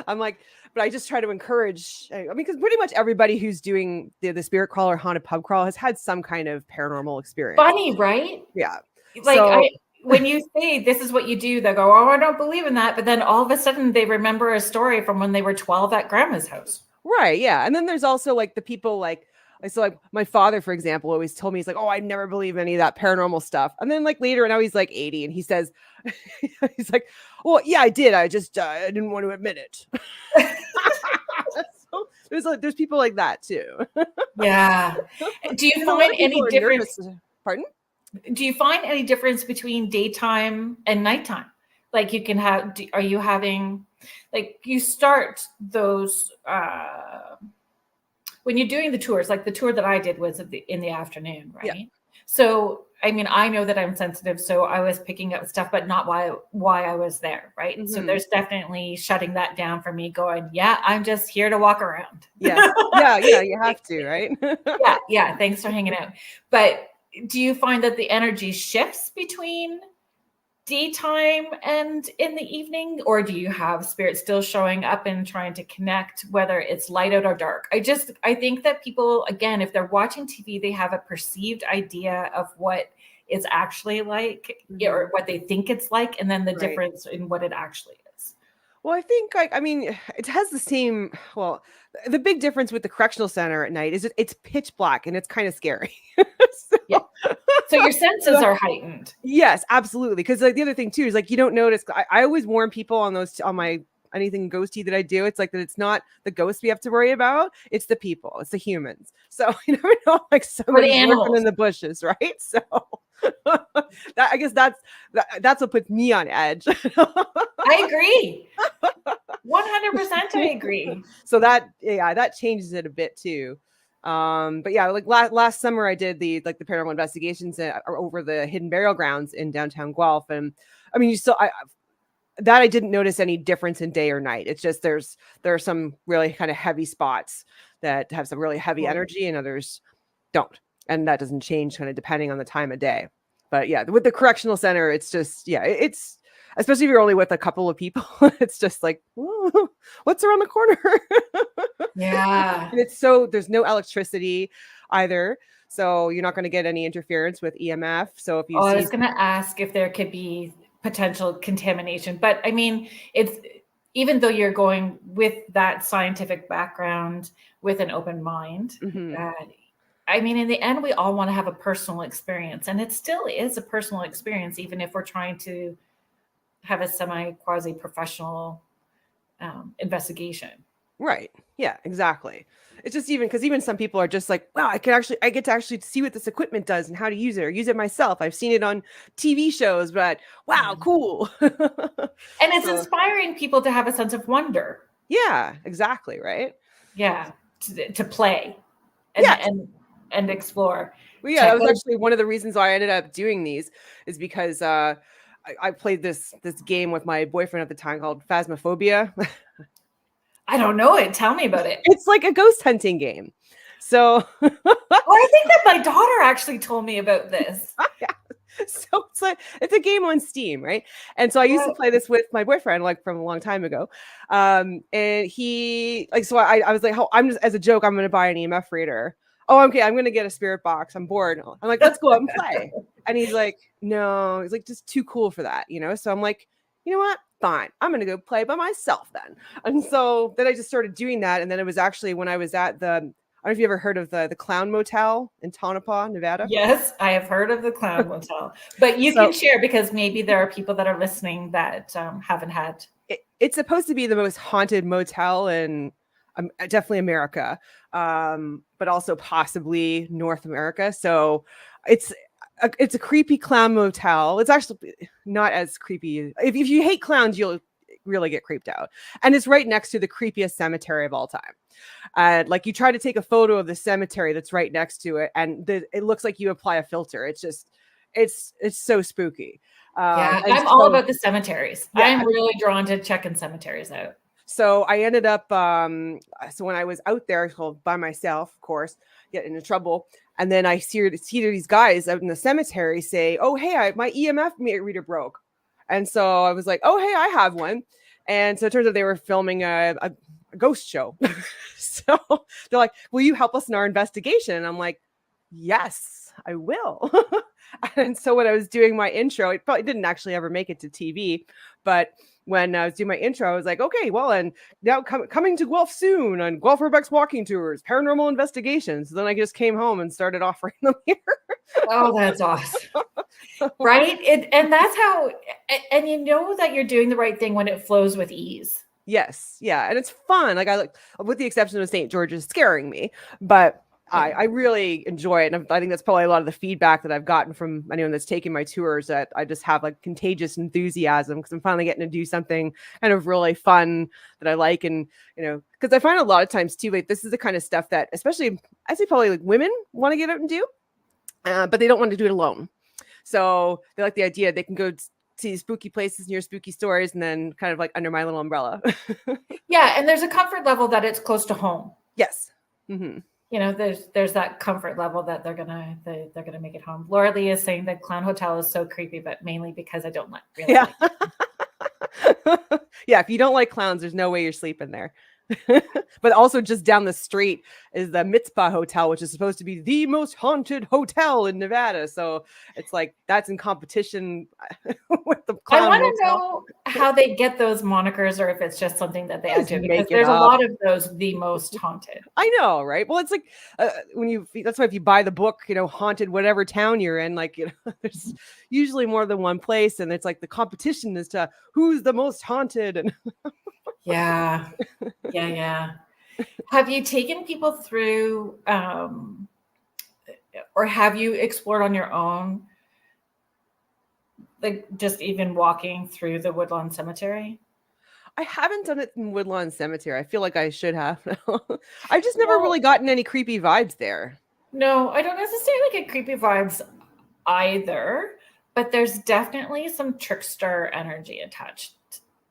I'm like, but I just try to encourage. I mean, because pretty much everybody who's doing the spirit crawl or haunted pub crawl has had some kind of paranormal experience. Funny, right? Yeah. Like So when you say this is what you do, they go, "Oh, I don't believe in that." But then all of a sudden they remember a story from when they were 12 at grandma's house. right, yeah. And then there's also like the people like so like my father, for example, always told me he's like, oh, I never believe any of that paranormal stuff. And then like later, now he's like 80, and he says, he's like, well, yeah, I did. I just I didn't want to admit it. So there's people like that too. Yeah. Do you And a lot find of people any are difference? nervous. Pardon? Do you find any difference between daytime and nighttime? Like you can have, are you having, like you start those, when you're doing the tours, like the tour that I did was in the afternoon, right? Yeah. So, I mean, I know that I'm sensitive, so I was picking up stuff, but not why I was there, right? Mm-hmm. So there's definitely shutting that down for me going, yeah, I'm just here to walk around. Yes. Yeah, you have to, right? Yeah, thanks for hanging out. But do you find that the energy shifts between daytime and in the evening, or do you have spirits still showing up and trying to connect, whether it's light out or dark? I think that people, again, if they're watching TV, they have a perceived idea of what it's actually like, or what they think it's like, and then the difference in what it actually is. Well, I think I mean, it has the same, well, the big difference with the correctional center at night is it's pitch black and it's kind of scary. So your senses are heightened. Yes, absolutely. Because like the other thing too is like you don't notice. I always warn people on my anything ghosty that I do. It's like that it's not the ghosts we have to worry about. It's the people. It's the humans. So you never know, like somebody's lurking in the bushes, right? So I guess that's what puts me on edge. I agree. 100% I agree. So that changes it a bit too. But yeah, like last summer I did the paranormal investigations over the hidden burial grounds in downtown Guelph. And I mean, I didn't notice any difference in day or night. It's just there are some really kind of heavy spots that have some really heavy energy and others don't. And that doesn't change kind of depending on the time of day. But yeah, with the correctional center, it's just, it's, especially if you're only with a couple of people, it's just like, what's around the corner? Yeah. And there's no electricity either. So you're not going to get any interference with EMF. So if you I was going to ask if there could be potential contamination, but I mean, it's, even though you're going with that scientific background with an open mind, I mean, in the end, we all want to have a personal experience, and it still is a personal experience, even if we're trying to have a quasi professional investigation. Right. Yeah, exactly. It's just even some people are just like, wow, I get to actually see what this equipment does and how to use it or use it myself. I've seen it on TV shows, but wow, cool. And it's inspiring people to have a sense of wonder. Yeah, exactly. Right. Yeah. To play and explore. Well, yeah, that was actually one of the reasons why I ended up doing these is because I played this game with my boyfriend at the time called Phasmophobia. I don't know it. Tell me about it. It's like a ghost hunting game. So I think that my daughter actually told me about this. Yeah. So it's a game on Steam, right? And so I used to play this with my boyfriend like from a long time ago. And he like, so I was like, I'm just, as a joke, I'm going to buy an EMF reader. Oh, okay. I'm going to get a spirit box. I'm bored. I'm like, let's go out and play. And he's like, no, he's like, just too cool for that, So I'm like, you know what? Fine. I'm going to go play by myself then. And so then I just started doing that. And then it was actually when I was at I don't know if you ever heard of the Clown Motel in Tonopah, Nevada. Yes, I have heard of the Clown Motel, but you can share because maybe there are people that are listening that haven't had. It's supposed to be the most haunted motel in definitely America, but also possibly North America. So it's a creepy clown motel. It's actually not as creepy. If you hate clowns, you'll really get creeped out. And it's right next to the creepiest cemetery of all time. Like you try to take a photo of the cemetery that's right next to it, and it looks like you apply a filter. It's just, it's so spooky. Yeah, And I'm all about the cemeteries. Yeah. I'm really drawn to checking cemeteries out. So I ended up, so when I was out there by myself, of course, getting into trouble. And then I see these guys out in the cemetery say, "Oh, hey, my EMF reader broke." And so I was like, "Oh, hey, I have one." And so it turns out they were filming a ghost show. So they're like, "Will you help us in our investigation?" And I'm like, "Yes, I will." And so when I was doing my intro, it probably didn't actually ever make it to TV, but when I was doing my intro, I was like, okay, well, and now coming to Guelph soon on Guelph Urbex Walking Tours, Paranormal Investigations. So then I just came home and started offering them here. Oh, that's awesome. Right? And that's how, and you know that you're doing the right thing when it flows with ease. Yes. Yeah. And it's fun. Like with the exception of St. George's scaring me, but I really enjoy it. And I think that's probably a lot of the feedback that I've gotten from anyone that's taken my tours, that I just have like contagious enthusiasm because I'm finally getting to do something kind of really fun that I like. And, because I find a lot of times too, like this is the kind of stuff that, especially I say probably like women want to get out and do, but they don't want to do it alone. So they like the idea they can go see spooky places and hear spooky stories and then kind of like under my little umbrella. Yeah. And there's a comfort level that it's close to home. Yes. Mm-hmm. There's that comfort level that they're gonna make it home. Laura Lee is saying that Clown Hotel is so creepy, but mainly because I don't like. Yeah, if you don't like clowns, there's no way you're sleeping there. But also just down the street is the Mitzpah Hotel, which is supposed to be the most haunted hotel in Nevada. So it's like that's in competition with the clown. I want to know how they get those monikers, or if it's just something that they add to, because there's a lot of those, the most haunted. I know, right? Well, it's like that's why if you buy the book, haunted whatever town you're in, like there's usually more than one place, and it's like the competition as to who's the most haunted. And yeah. Have you taken people through, or have you explored on your own, like just even walking through the Woodlawn Cemetery? I haven't done it in Woodlawn Cemetery. I feel like I should have. I've just never really gotten any creepy vibes there. No, I don't necessarily get creepy vibes either, but there's definitely some trickster energy attached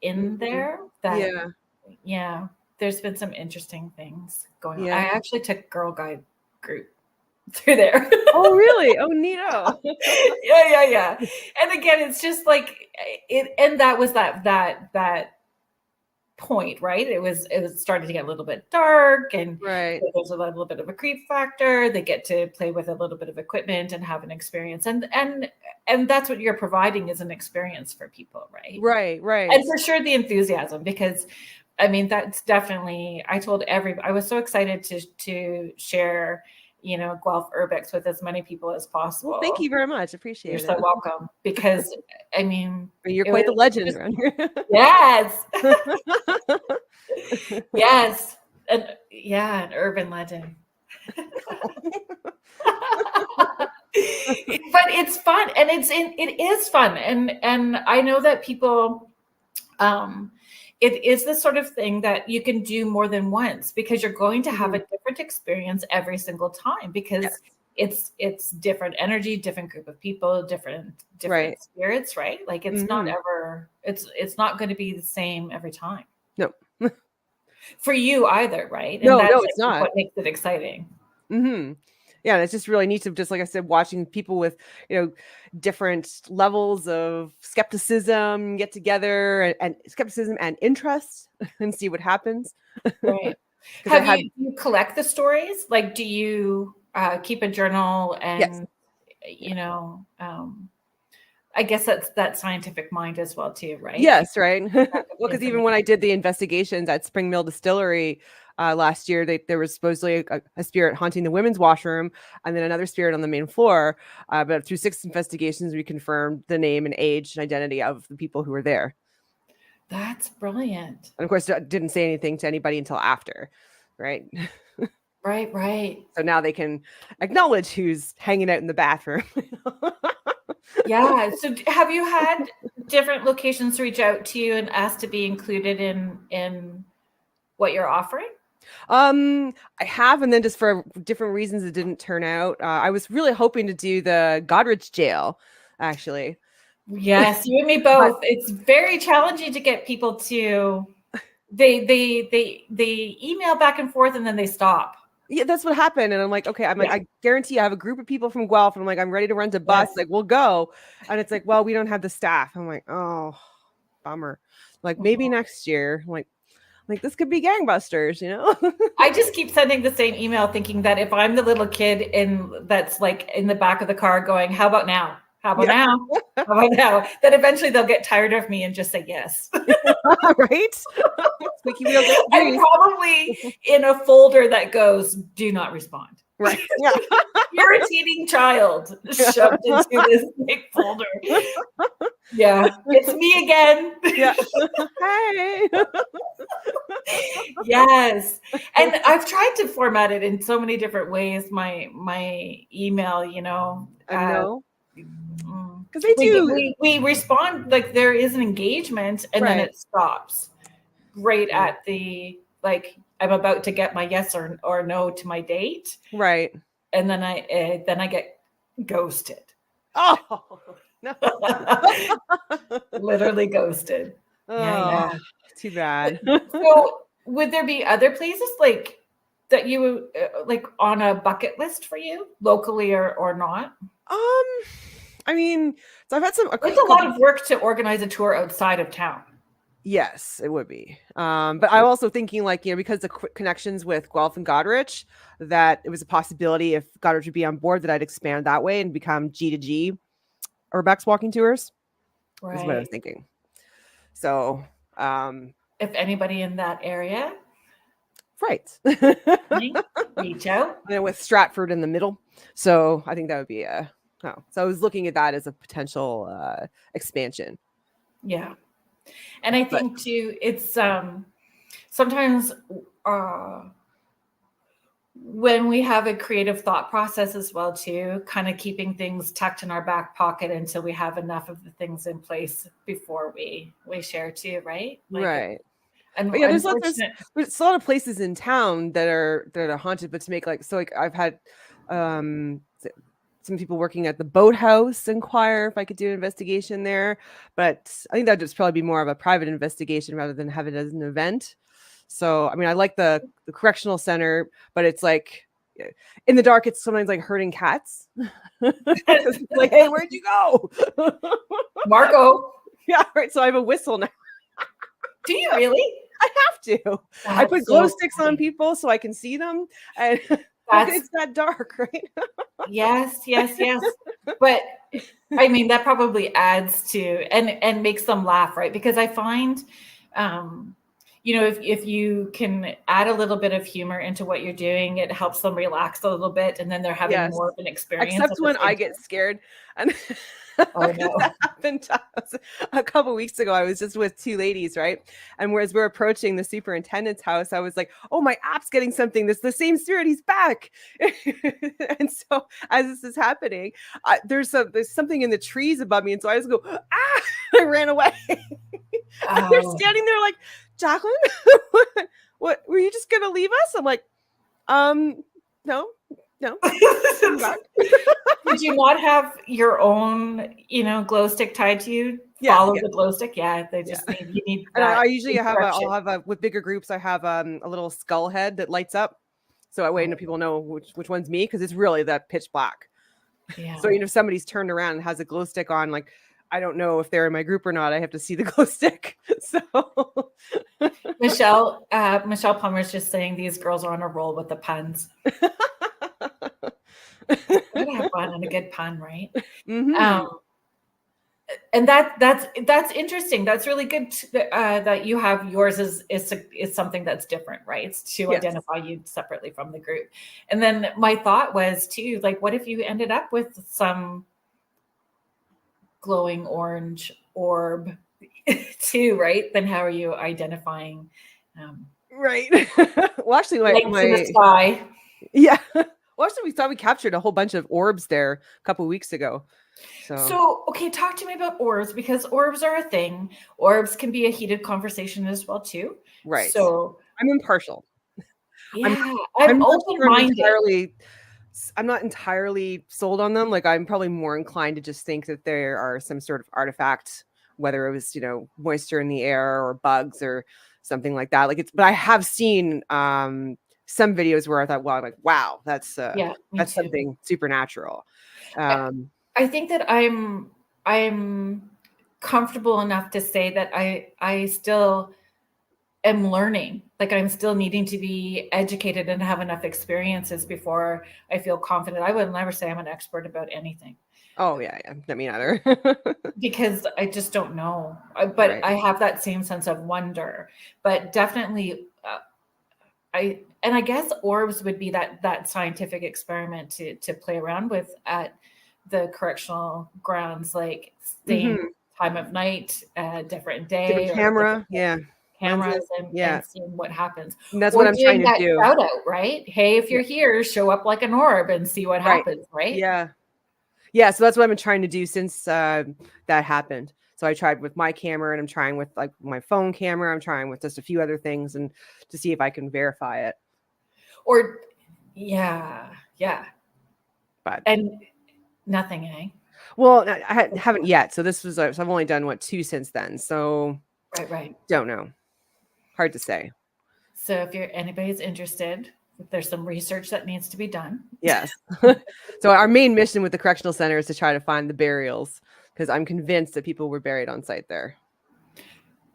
in there. Yeah, there's been some interesting things going on. I actually took Girl Guide group through there. Oh, really? Oh, neato. Yeah. And again, it's just like it, and that was that point, right? It was starting to get a little bit dark, and right. There's a little bit of a creep factor. They get to play with a little bit of equipment and have an experience, and that's what you're providing is an experience for people, right? Right. And for sure the enthusiasm, because I mean that's definitely, I told I was so excited to share Guelph Urbex with as many people as possible. Well, thank you very much. Appreciate it. You're so welcome, because I mean, you're quite the legend around here. Yes. Yes. An urban legend. But it's fun, and it is fun. And I know that people, it is the sort of thing that you can do more than once, because you're going to have a different experience every single time, because it's different energy, different group of people, different spirits, right? Like it's not ever, it's not going to be the same every time. No. For you either, right? And no, it's not. What makes it exciting. Mm-hmm. Yeah, it's just really neat to, just like I said, watching people with different levels of skepticism get together, and skepticism and interest, and see what happens. Right. You collect the stories? Like, do you keep a journal? And I guess that's that scientific mind as well too, right? Yes, right. Well, because even when I did the investigations at Spring Mill Distillery last year, there was supposedly a spirit haunting the women's washroom, and then another spirit on the main floor. But through 6 investigations, we confirmed the name and age and identity of the people who were there. That's brilliant. And of course, I didn't say anything to anybody until after, right? Right. So now they can acknowledge who's hanging out in the bathroom. Yeah. So have you had different locations reach out to you and ask to be included in what you're offering? I have, and then just for different reasons, it didn't turn out. I was really hoping to do the Godrich jail, actually. Yes, you and me both. It's very challenging to get people to. They email back and forth and then they stop. Yeah, that's what happened. And I'm like, okay, I'm like, I guarantee I have a group of people from Guelph, and I'm like, I'm ready to rent a bus. Like, we'll go. And it's like, well, we don't have the staff. I'm like, oh, bummer. Like, maybe next year. I'm like this could be gangbusters, you know? I just keep sending the same email thinking that if I'm the little kid that's like in the back of the car going, how about now? How about now? How about now? That eventually they'll get tired of me and just say yes. Right? I'm probably in a folder that goes, do not respond. Right. Yeah. Irritating child shoved into this big folder. Yeah. It's me again. Yeah. Hey. Yes. And I've tried to format it in so many different ways, my email, you know. I know. Because they do. We respond, like there is an engagement and then it stops right at the, like, I'm about to get my yes or no to my date. Right. And then I get ghosted. Oh, no. Literally ghosted. Oh, yeah. Too bad. So would there be other places like that you like on a bucket list for you locally or not? I mean, so I've had it's a lot of work to organize a tour outside of town. Yes, it would be. But I'm also thinking, like, you know, because the connections with Guelph and Godrich, that it was a possibility if Godrich would be on board that I'd expand that way and become G2G Urbex Walking Tours. Right. Is what I was thinking. So, if anybody in that area, right, reach out. And with Stratford in the middle, so I think that would be so I was looking at that as a potential expansion. Yeah. And I think too, it's sometimes when we have a creative thought process as well too, kind of keeping things tucked in our back pocket until we have enough of the things in place before we share too, right? Like, right. And yeah, there's a lot of places in town that are haunted, but to make like I've had some people working at the boathouse inquire if I could do an investigation there, but I think that would just probably be more of a private investigation rather than have it as an event. So, I mean, I like the correctional center, but it's like in the dark, it's sometimes like herding cats. Like, hey, where'd you go? Marco. Yeah, right. So I have a whistle now. Do you really? I have to. I put glow sticks on people so I can see them. And it's that dark, right? Yes. But I mean, that probably adds to and makes them laugh, right? Because I find, you know, if you can add a little bit of humor into what you're doing, it helps them relax a little bit, and then they're having more of an experience. Except when I get scared. And oh no, that happened a couple of weeks ago. I was just with two ladies, right? And whereas we're approaching the superintendent's house, I was like, "Oh, my app's getting something. This is the same spirit. He's back." And so as this is happening, there's something in the trees above me, and so I just go, "Ah!" I ran away. And they're standing there like, "Jaclyn, what? Were you just gonna leave us?" I'm like, no. Did you not have your own, you know, glow stick tied to you? Follow the glow stick. Yeah, they just need. And I usually I'll have with bigger groups. I have a little skull head that lights up, so that way people know which one's me, because it's really that pitch black. Yeah. So if somebody's turned around and has a glow stick on, like, I don't know if they're in my group or not. I have to see the glow stick. So Michelle Plummer's just saying these girls are on a roll with the puns. Gotta have fun and a good pun, right? Mm-hmm. And that's interesting. That's really good that you have yours is something that's different, right? It's to identify you separately from the group. And then my thought was too, like, what if you ended up with some glowing orange orb too, right? Then how are you identifying? Right. Well, actually, lights in the sky. Yeah. Well, actually, we thought we captured a whole bunch of orbs there a couple weeks ago. So, okay, talk to me about orbs, because orbs are a thing. Orbs can be a heated conversation as well too. Right. So I'm impartial. yeah, I'm I'm not sure open-minded. I'm not entirely sold on them. Like, I'm probably more inclined to just think that there are some sort of artifact, whether it was, moisture in the air or bugs or something like that. But I have seen some videos where I thought, well, I'm like, wow, that's Yeah, me that's too. something supernatural. I think that I'm comfortable enough to say that I still am learning. Like, I'm still needing to be educated and have enough experiences before I feel confident. I would never say I'm an expert about anything, Oh yeah, not me either. because I just don't know. But Right. I have that same sense of wonder. But definitely, I guess orbs would be that scientific experiment to play around with at the correctional grounds, like same Mm-hmm. time of night, different Different day, or camera, different yeah, lenses, cameras, yeah, and seeing what happens. and that's what Or I'm trying doing to that do. shout out, right? Hey, if Yeah, you're here, show up like an orb and see what right. happens, right? Yeah. Yeah, so that's what I've been trying to do since that happened. So I tried with my camera, and I'm trying with like my phone camera. I'm trying with just a few other things, and to see if I can verify it. Or yeah, yeah. But And nothing, eh? well, haven't yet. So this was so I've only done 2 since then. So Right, right. don't know. Hard to say. So if anybody's interested, if there's some research that needs to be done. Yes. So our main mission with the correctional center is to try to find the burials, because I'm convinced that people were buried on site there.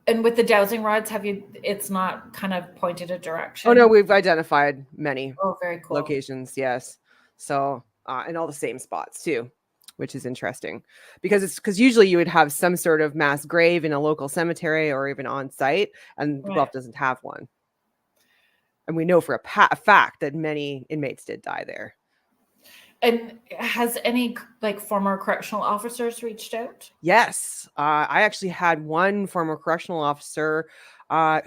And with the dowsing rods, it's not kind of pointed a direction? Oh no, we've identified many Oh, very cool. locations. Yes. So, and all the same spots too, which is interesting, because usually you would have some sort of mass grave in a local cemetery or even on site, and Right. Guelph doesn't have one. And we know for a fact that many inmates did die there. And has any former correctional officers reached out? Yes. I actually had one former correctional officer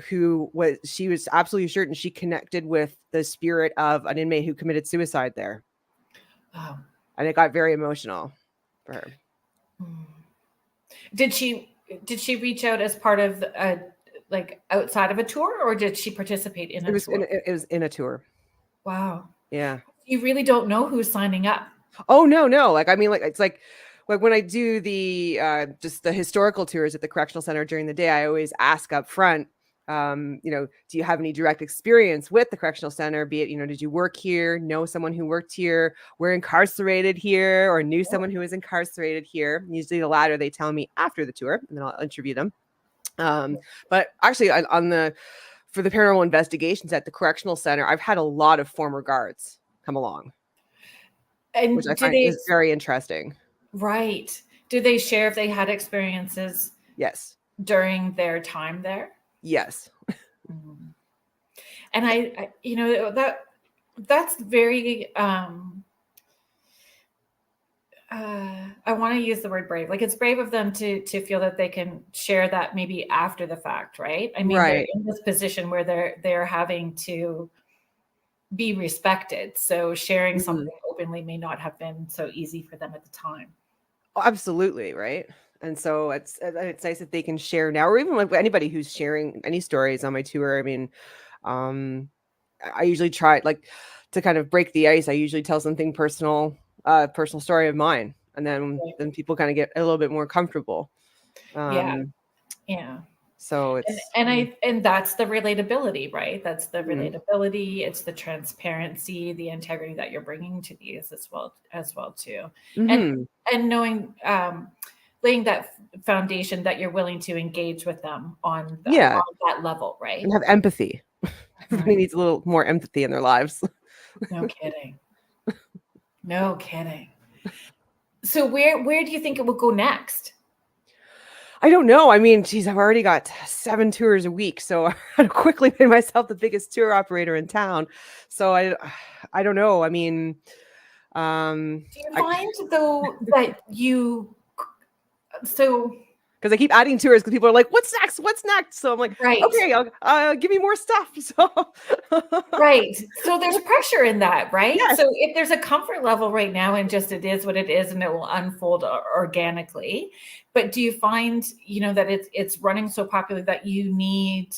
who was absolutely certain she connected with the spirit of an inmate who committed suicide there. Oh. And it got very emotional for her. Did she reach out as part of outside of a tour, or did she participate in a tour? It was in a tour. Wow. Yeah. You really don't know who's signing up. Oh no. It's like when I do the just the historical tours at the correctional center during the day, I always ask up front, do you have any direct experience with the correctional center? Be it, did you work here, know someone who worked here, were incarcerated here, or knew someone who was incarcerated here? Usually the latter they tell me after the tour, and then I'll interview them. But actually for the paranormal investigations at the correctional center, I've had a lot of former guards come along, and which I find is very interesting. Right. Do they share if they had experiences? Yes. During their time there? Yes. And I that's very I want to use the word brave. Like, it's brave of them to feel that they can share that maybe after the fact, right? I mean, they're in this position where they're having to be respected. So sharing something openly may not have been so easy for them at the time. Oh, absolutely, right? And so it's nice that they can share now, or even like anybody who's sharing any stories on my tour. I mean, I usually try to kind of break the ice. I usually tell something personal story of mine, and then people kind of get a little bit more comfortable. Yeah. So it's and that's the relatability, right? That's the relatability. It's the transparency, the integrity that you're bringing to these as well too, and knowing, laying that foundation that you're willing to engage with them on that level, right? And have empathy. Everybody needs a little more empathy in their lives. No kidding. No kidding. So where do you think it will go next? I don't know. I mean, geez, I've already got 7 tours a week, so I quickly made myself the biggest tour operator in town. So I don't know. I mean, do you find though that so because I keep adding tours because people are like, "What's next? What's next?" So I'm like, Right. "Okay, I'll give me more stuff." So Right. So there's pressure in that, right? yes, So if there's a comfort level right now and just it is what it is and it will unfold organically, but do you find, that it's running so popular that you need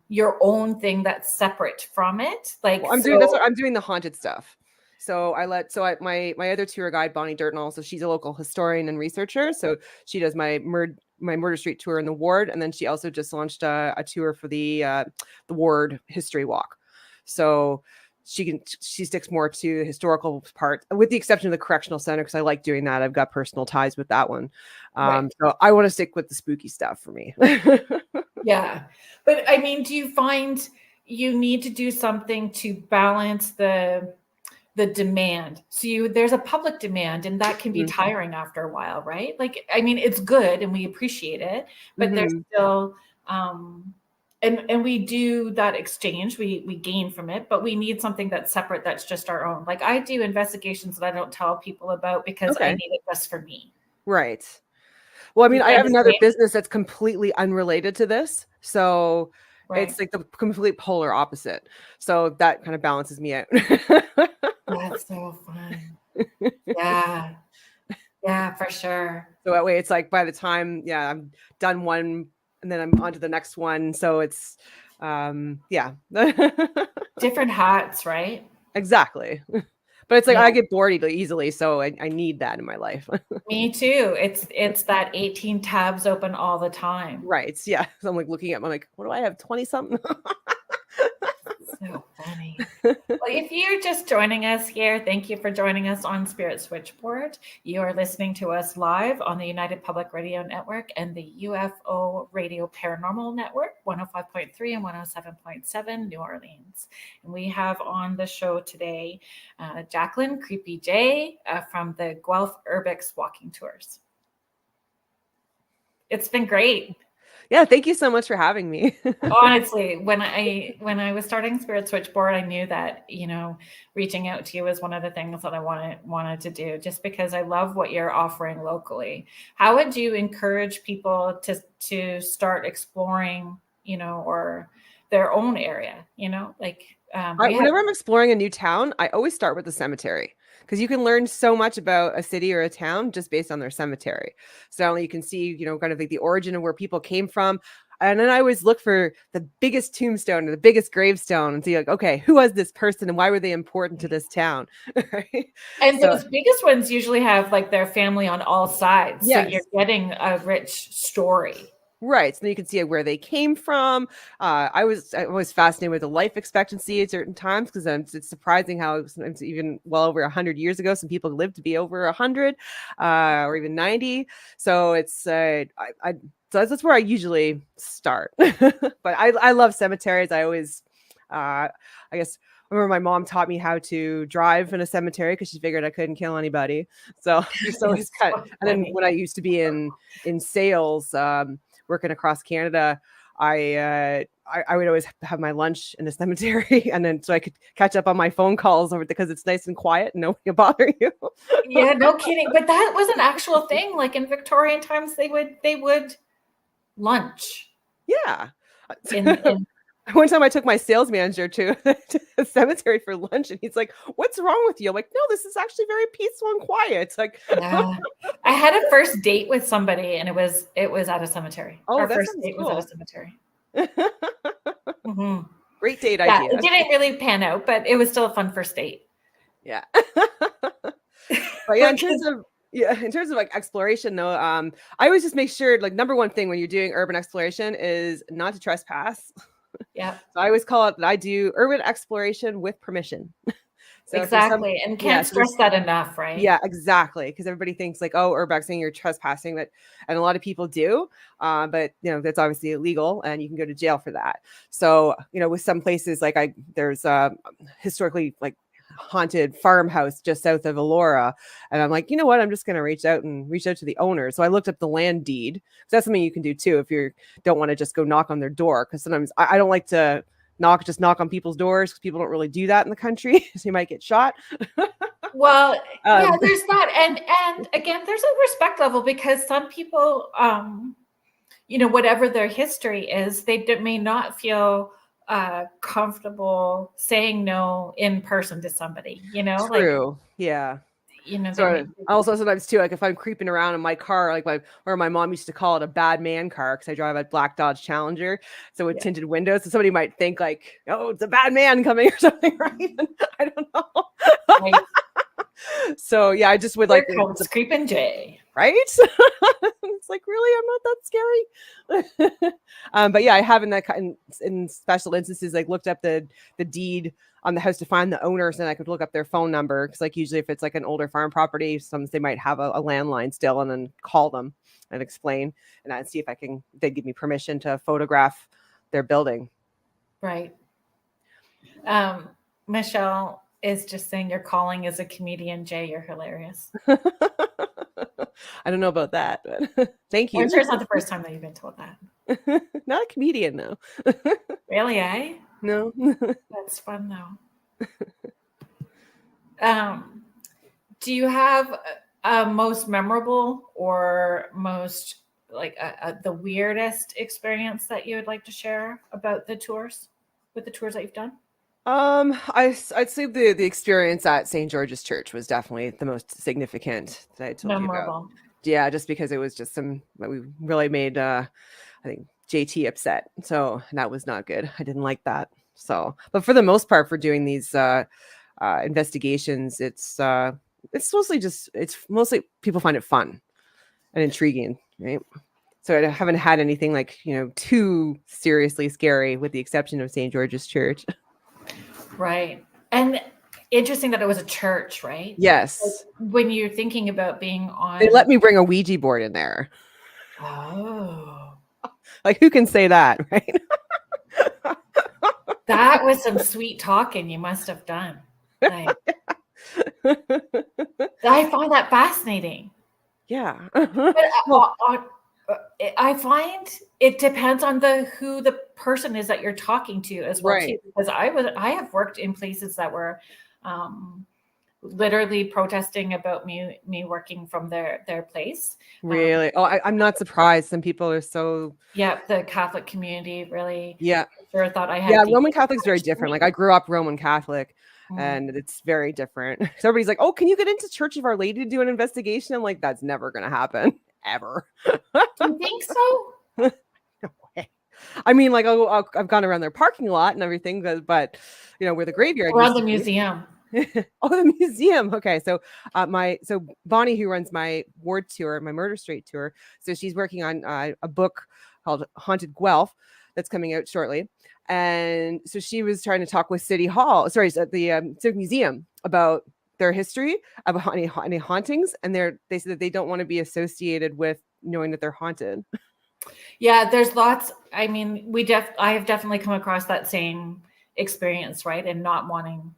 your own thing that's separate from it? Like, well, that's what I'm doing, the haunted stuff. So my other tour guide, Bonnie Dirtnall, so she's a local historian and researcher. So she does my Murder Street tour in the ward, and then she also just launched a tour for the ward history walk. So she sticks more to the historical part, with the exception of the correctional center, because I like doing that. I've got personal ties with that one. right. So I want to stick with the spooky stuff for me. Yeah. But I mean, do you find you need to do something to balance the demand? So there's a public demand, and that can be Mhm. tiring after a while, right? Like, I mean, it's good and we appreciate it, but there's Mhm. still and we do that exchange, we gain from it, but we need something that's separate, that's just our own. Like, I do investigations that I don't tell people about because I Okay. need it just for me. Right. Well, I Do you mean, I find have the another same? business that's completely unrelated to this. So it's Right. like the complete polar opposite. So that kind of balances me out. That's so fun. Yeah. Yeah, for sure. So that way it's like by the time, I'm done one and then I'm on to the next one. So it's, yeah. Different hats, right? Exactly. But it's like Yeah. I get bored easily. So I need that in my life. Me too. It's that 18 tabs open all the time. Right. Yeah. So I'm like looking at my, like, what do I have? 20 something? So funny. Well, if you're just joining us here, thank you for joining us on Spirit Switchboard. You are listening to us live on the United Public Radio Network and the UFO Radio Paranormal Network, 105.3 and 107.7 New Orleans. And we have on the show today Jaclyn Creepy J from the Guelph Urbex Walking Tours. It's been great. Yeah. Thank you so much for having me. Honestly, when I was starting Spirit Switchboard, I knew that, reaching out to you was one of the things that I wanted to do, just because I love what you're offering locally. How would you encourage people to start exploring, or their own area, like we have. Whenever I'm exploring a new town, I always start with the cemetery, because you can learn so much about a city or a town just based on their cemetery. So not only you can see, kind of like the origin of where people came from. And then I always look for the biggest tombstone or the biggest gravestone and see, like, okay, who was this person and why were they important to this town? Right? And So those biggest ones usually have like their family on all sides. So you're yes. getting a rich story. Right. So then you can see where they came from. I was fascinated with the life expectancy at certain times, because it's surprising how sometimes even well over 100 years ago, some people lived to be over 100 or even 90. So it's so that's where I usually start. But I love cemeteries. I always, I guess, I remember my mom taught me how to drive in a cemetery because she figured I couldn't kill anybody. So it's always kind of, and then when I used to be in sales, working across Canada, I would always have my lunch in the cemetery, and then so I could catch up on my phone calls over because it's nice and quiet and nobody will bother you. Yeah, no kidding. But that was an actual thing. Like in Victorian times, they would lunch. Yeah. In One time I took my sales manager to a cemetery for lunch, and he's like, "What's wrong with you?" I'm like, "No, this is actually very peaceful and quiet." It's like, yeah. I had a first date with somebody, and it was at a cemetery. oh, Our that first sounds date was at cool. a cemetery. Mhm. Great date Yeah, idea. it didn't really pan out, but it was still a fun first date. Yeah. But yeah, in terms of like exploration though, I always just make sure, like, number one thing when you're doing urban exploration is not to trespass. Yeah, So I always call it that I do urban exploration with permission. So if there's some, exactly. And yeah, can't so there's, stress that enough, right? yeah, exactly. Because everybody thinks like, oh, urbexing, you're trespassing, that, and a lot of people do. But that's obviously illegal, and you can go to jail for that. So with some places, like there's historically like haunted farmhouse just south of Elora, and I'm like, you know what? I'm just gonna reach out to the owner. So I looked up the land deed. So that's something you can do too if you don't want to just go knock on their door. Because sometimes I don't like to knock on people's doors, because people don't really do that in the country. So you might get shot. Well, Yeah, there's that. And again, there's a respect level, because some people, whatever their history is, they may not feel comfortable saying no in person to somebody, True. Yeah. they Also sometimes too, like if I'm creeping around in my car, like my mom used to call it a bad man car, because I drive a black Dodge Challenger, so with tinted windows, so somebody might think like, oh, it's a bad man coming or something, right? I don't know. right. So yeah, I just would like it's Creepin J, right? It's like, really, I'm not that scary. But yeah, I have in special instances, like looked up the deed on the house to find the owners, and I could look up their phone number, because like usually if it's like an older farm property, they might have a landline still, and then call them and explain, and I'd see if they give me permission to photograph their building. Right. Michelle is just saying your calling as a comedian, Jay. You're hilarious. I don't know about that, but thank you. I'm sure it's not the first time that you've been told that. Not a comedian, though. Really, eh? No. That's fun, though. Do you have a most memorable or most like the weirdest experience that you would like to share about the tours that you've done? I'd say the experience at St. George's Church was definitely the most significant that I told you about. Yeah, just because it was just we really made I think JT upset, so that was not good. I didn't like that. So, but for the most part, for doing these investigations, it's mostly people find it fun and intriguing, right? So I haven't had anything like too seriously scary, with the exception of St. George's Church. Right. And interesting that it was a church, right? Yes. Like, when you're thinking about being on... They let me bring a Ouija board in there. Oh. Like, who can say that, right? That was some sweet talking you must have done. Like, I find that fascinating. Yeah. But, I find it depends on who the person is that you're talking to as well, right, too. Because I have worked in places that were literally protesting about me working from their place. Really? I'm not surprised. Some people are so... Yeah, the Catholic community really... Yeah. Sure thought I had... Yeah, Roman Catholic's very different. Like, I grew up Roman Catholic, and it's very different. So everybody's like, oh, can you get into Church of Our Lady to do an investigation? I'm like, that's never going to happen. Ever. Do you think so? No way. I mean, like, I've gone around their parking lot and everything, but where the graveyard... Around the museum. Oh, the museum. Okay. So Bonnie, who runs my ward tour, my Murder Street tour, so she's working on a book called Haunted Guelph that's coming out shortly. And so she was trying to talk with the Civic Museum about their history, about any hauntings, and they said that they don't want to be associated with knowing that they're haunted. Yeah, there's lots. I mean, I have definitely come across that same experience, right? And not wanting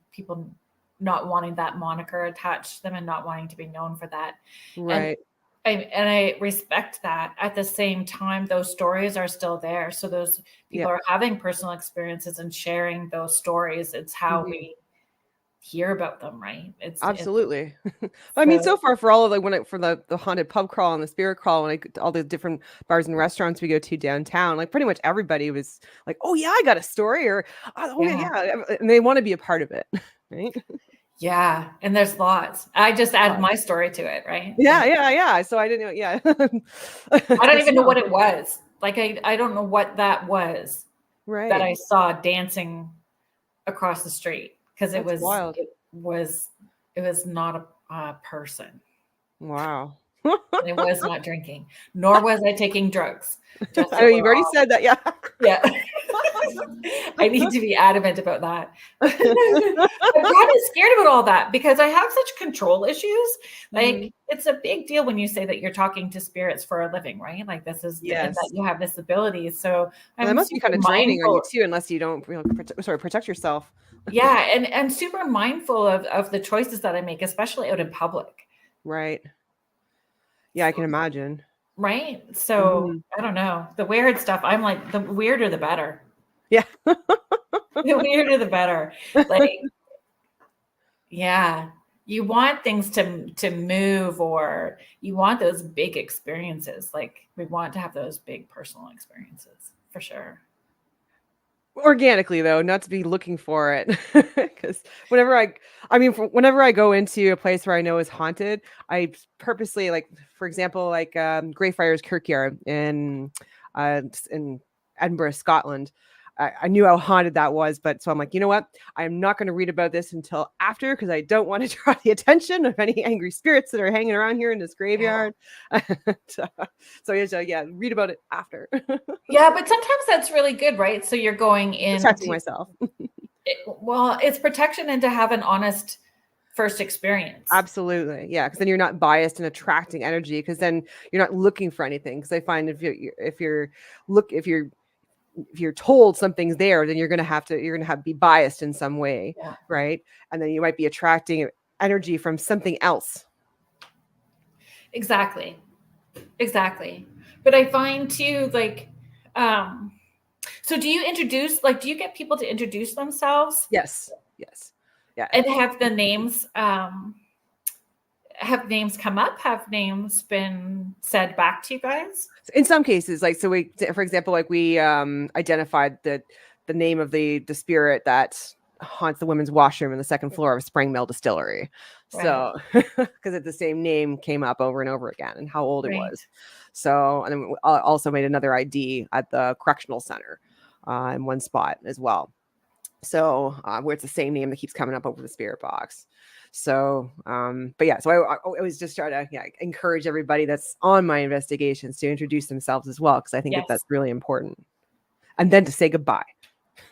that moniker attached to them, and not wanting to be known for that. Right. And I respect that. At the same time, those stories are still there. So those people are having personal experiences and sharing those stories. It's how we hear about them, right? It's absolutely. I mean, so far for all of the haunted pub crawl and the spirit crawl, and all the different bars and restaurants we go to downtown, like pretty much everybody was like, oh yeah, I got a story, or yeah, and they want to be a part of it, right? Yeah, and there's lots. I just added my story to it, right? Yeah. So I didn't know. Yeah. I don't even know what it was. Like, I don't know what that was. Right. That I saw dancing across the street, because it was wild. It was not a person. Wow. I was not drinking, nor was I taking drugs. I know you've already said that. Yeah. Yeah. I need to be adamant about that. I'm kind of scared about all that, because I have such control issues. Like, it's a big deal when you say that you're talking to spirits for a living, right? Like, this is that you have this ability. So that must be kind of draining on you too, unless you don't protect yourself. Yeah, and super mindful of the choices that I make, especially out in public. Right. Yeah, I can imagine. Right. So I don't know. The weird stuff, I'm like, the weirder the better. Yeah. The weirder the better. Like, yeah. you want things to move, or you want those big experiences. Like we want to have those big personal experiences for sure. Organically though, not to be looking for it, because whenever I go into a place where I know is haunted, I purposely, like, for example, like Greyfriars Kirkyard in Edinburgh, Scotland. I knew how haunted that was, but so I'm like, you know what? I'm not going to read about this until after, because I don't want to draw the attention of any angry spirits that are hanging around here in this graveyard. So yeah, read about it after. Yeah, but sometimes that's really good, right? So you're going in Protecting myself. Well, it's protection, and to have an honest first experience. Absolutely. Yeah, because then you're not biased and attracting energy, because then you're not looking for anything. Because I find if you're told something's there, then you're gonna have to be biased in some way, right? And then you might be attracting energy from something else. Exactly. But I find too, like, so do you get people to introduce themselves? Yes. Yeah. And have the names have names come up? Have names been said back to you guys? In some cases, like, so for example, like we identified the name of the spirit that haunts the women's washroom in the second floor of Spring Mill Distillery. Right. So because the same name came up over and over again, and how old it was. So, and then we also made another ID at the correctional center in one spot as well. So where it's the same name that keeps coming up over the spirit box. So, but yeah, so I always just try to encourage everybody that's on my investigations to introduce themselves as well, because I think that's really important. And then to say goodbye.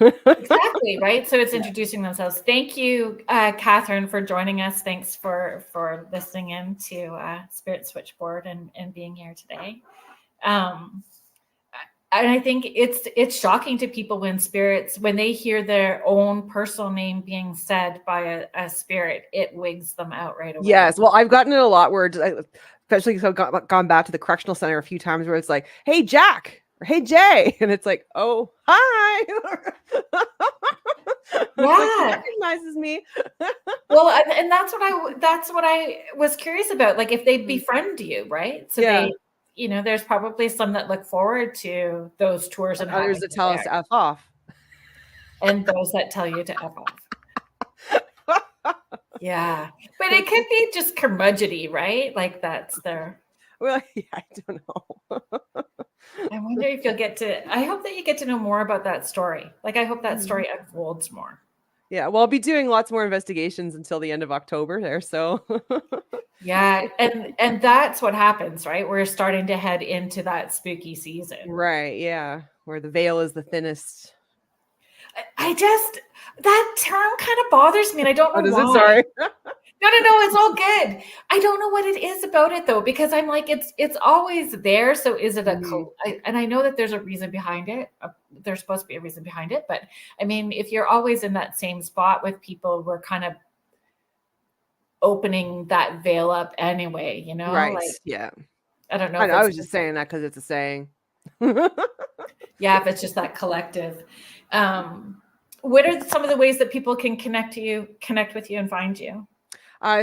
Exactly, right? So it's introducing themselves. Thank you, Catherine, for joining us. Thanks for listening in to Spirit Switchboard and being here today. And I think it's shocking to people when they hear their own personal name being said by a spirit, it wigs them out right away. Yes. Well, I've gotten it a lot where, especially because I've gone back to the correctional center a few times, where it's like, hey, Jack, or hey, Jay. And it's like, oh, hi. Yeah. Recognizes me. Well, and that's what I was curious about. Like if they befriend you, right? So they, there's probably some that look forward to those tours, and others that tell us to F off. And those that tell you to F off. Yeah. But it could be just curmudgeony, right? Like that's their... Well, yeah, I don't know. I wonder if I hope that you get to know more about that story. Like I hope that story unfolds more. Yeah, well, I'll be doing lots more investigations until the end of October there, so. Yeah, and that's what happens, right? We're starting to head into that spooky season. Right, yeah, where the veil is the thinnest. That term kind of bothers me, and I don't know why. Sorry. No, it's all good. I don't know what it is about it though, because I'm like, it's always there. So is it and I know that there's a reason behind it. There's supposed to be a reason behind it, but I mean, if you're always in that same spot with people, we're kind of opening that veil up anyway, Right. Like, yeah. I don't know. I was just saying that because it's a saying. Yeah, if it's just that collective. What are some of the ways that people can connect with you and find you?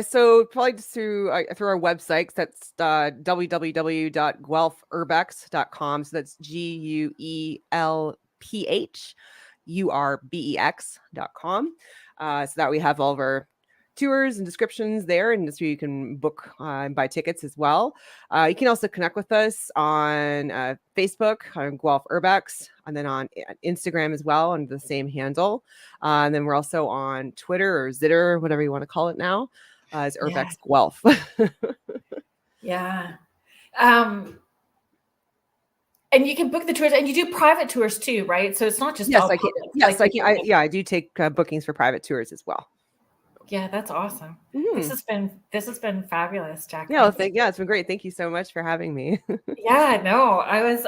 So probably just through our website. That's www.guelphurbex.com. So that's GUELPHURBEX.com. So that we have all of our tours and descriptions there, and so you can book and buy tickets as well. You can also connect with us on Facebook on Guelph Urbex, and then on Instagram as well under the same handle. And then we're also on Twitter or Zitter, whatever you want to call it now, as Urbex Guelph. Yeah. And you can book the tours, and you do private tours too, right? So it's not just I can. Yes, I can. I do take bookings for private tours as well. Yeah, that's awesome. This has been fabulous, Jac. Yeah, it's been great. Thank you so much for having me. Yeah, no, I was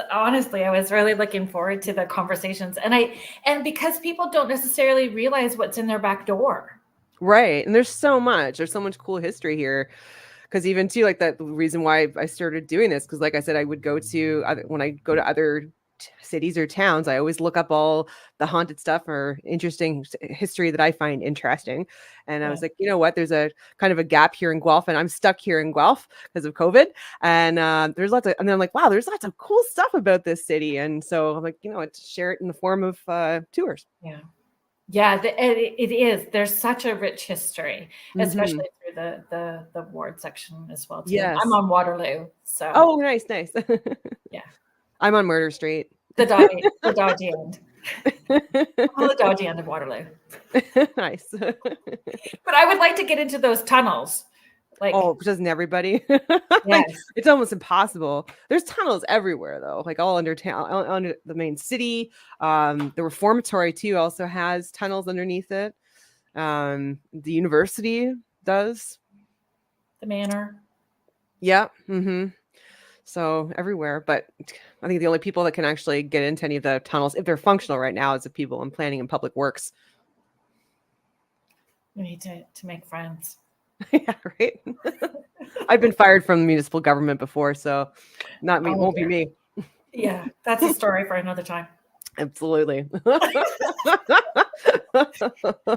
really looking forward to the conversations, and because people don't necessarily realize what's in their back door. Right, and there's so much cool history here. Because even too, like, that reason why I started doing this, because like I said, I would go to when I go to other cities or towns, I always look up all the haunted stuff or interesting history that I find interesting. And I was like, you know what? There's a kind of a gap here in Guelph, and I'm stuck here in Guelph because of COVID. And there's lots of, and then I'm like, wow, there's lots of cool stuff about this city. And so I'm like, you know, share it in the form of tours. Yeah. Yeah, it is. There's such a rich history, especially through the ward section as well too. Yes. I'm on Waterloo, so. Oh, nice. Yeah. I'm on Murder Street. The dodgy end. The dodgy end of Waterloo. Nice. But I would like to get into those tunnels. Like, doesn't everybody? Yes. Like, it's almost impossible. There's tunnels everywhere though, like all under town, under the main city. The reformatory too also has tunnels underneath it. The university does. The manor. Yeah. So everywhere, but I think the only people that can actually get into any of the tunnels, if they're functional right now, is the people in planning and public works. We need to make friends. Yeah, right. I've been fired from the municipal government before, so not me. Won't be me. Yeah, that's a story for another time. Absolutely.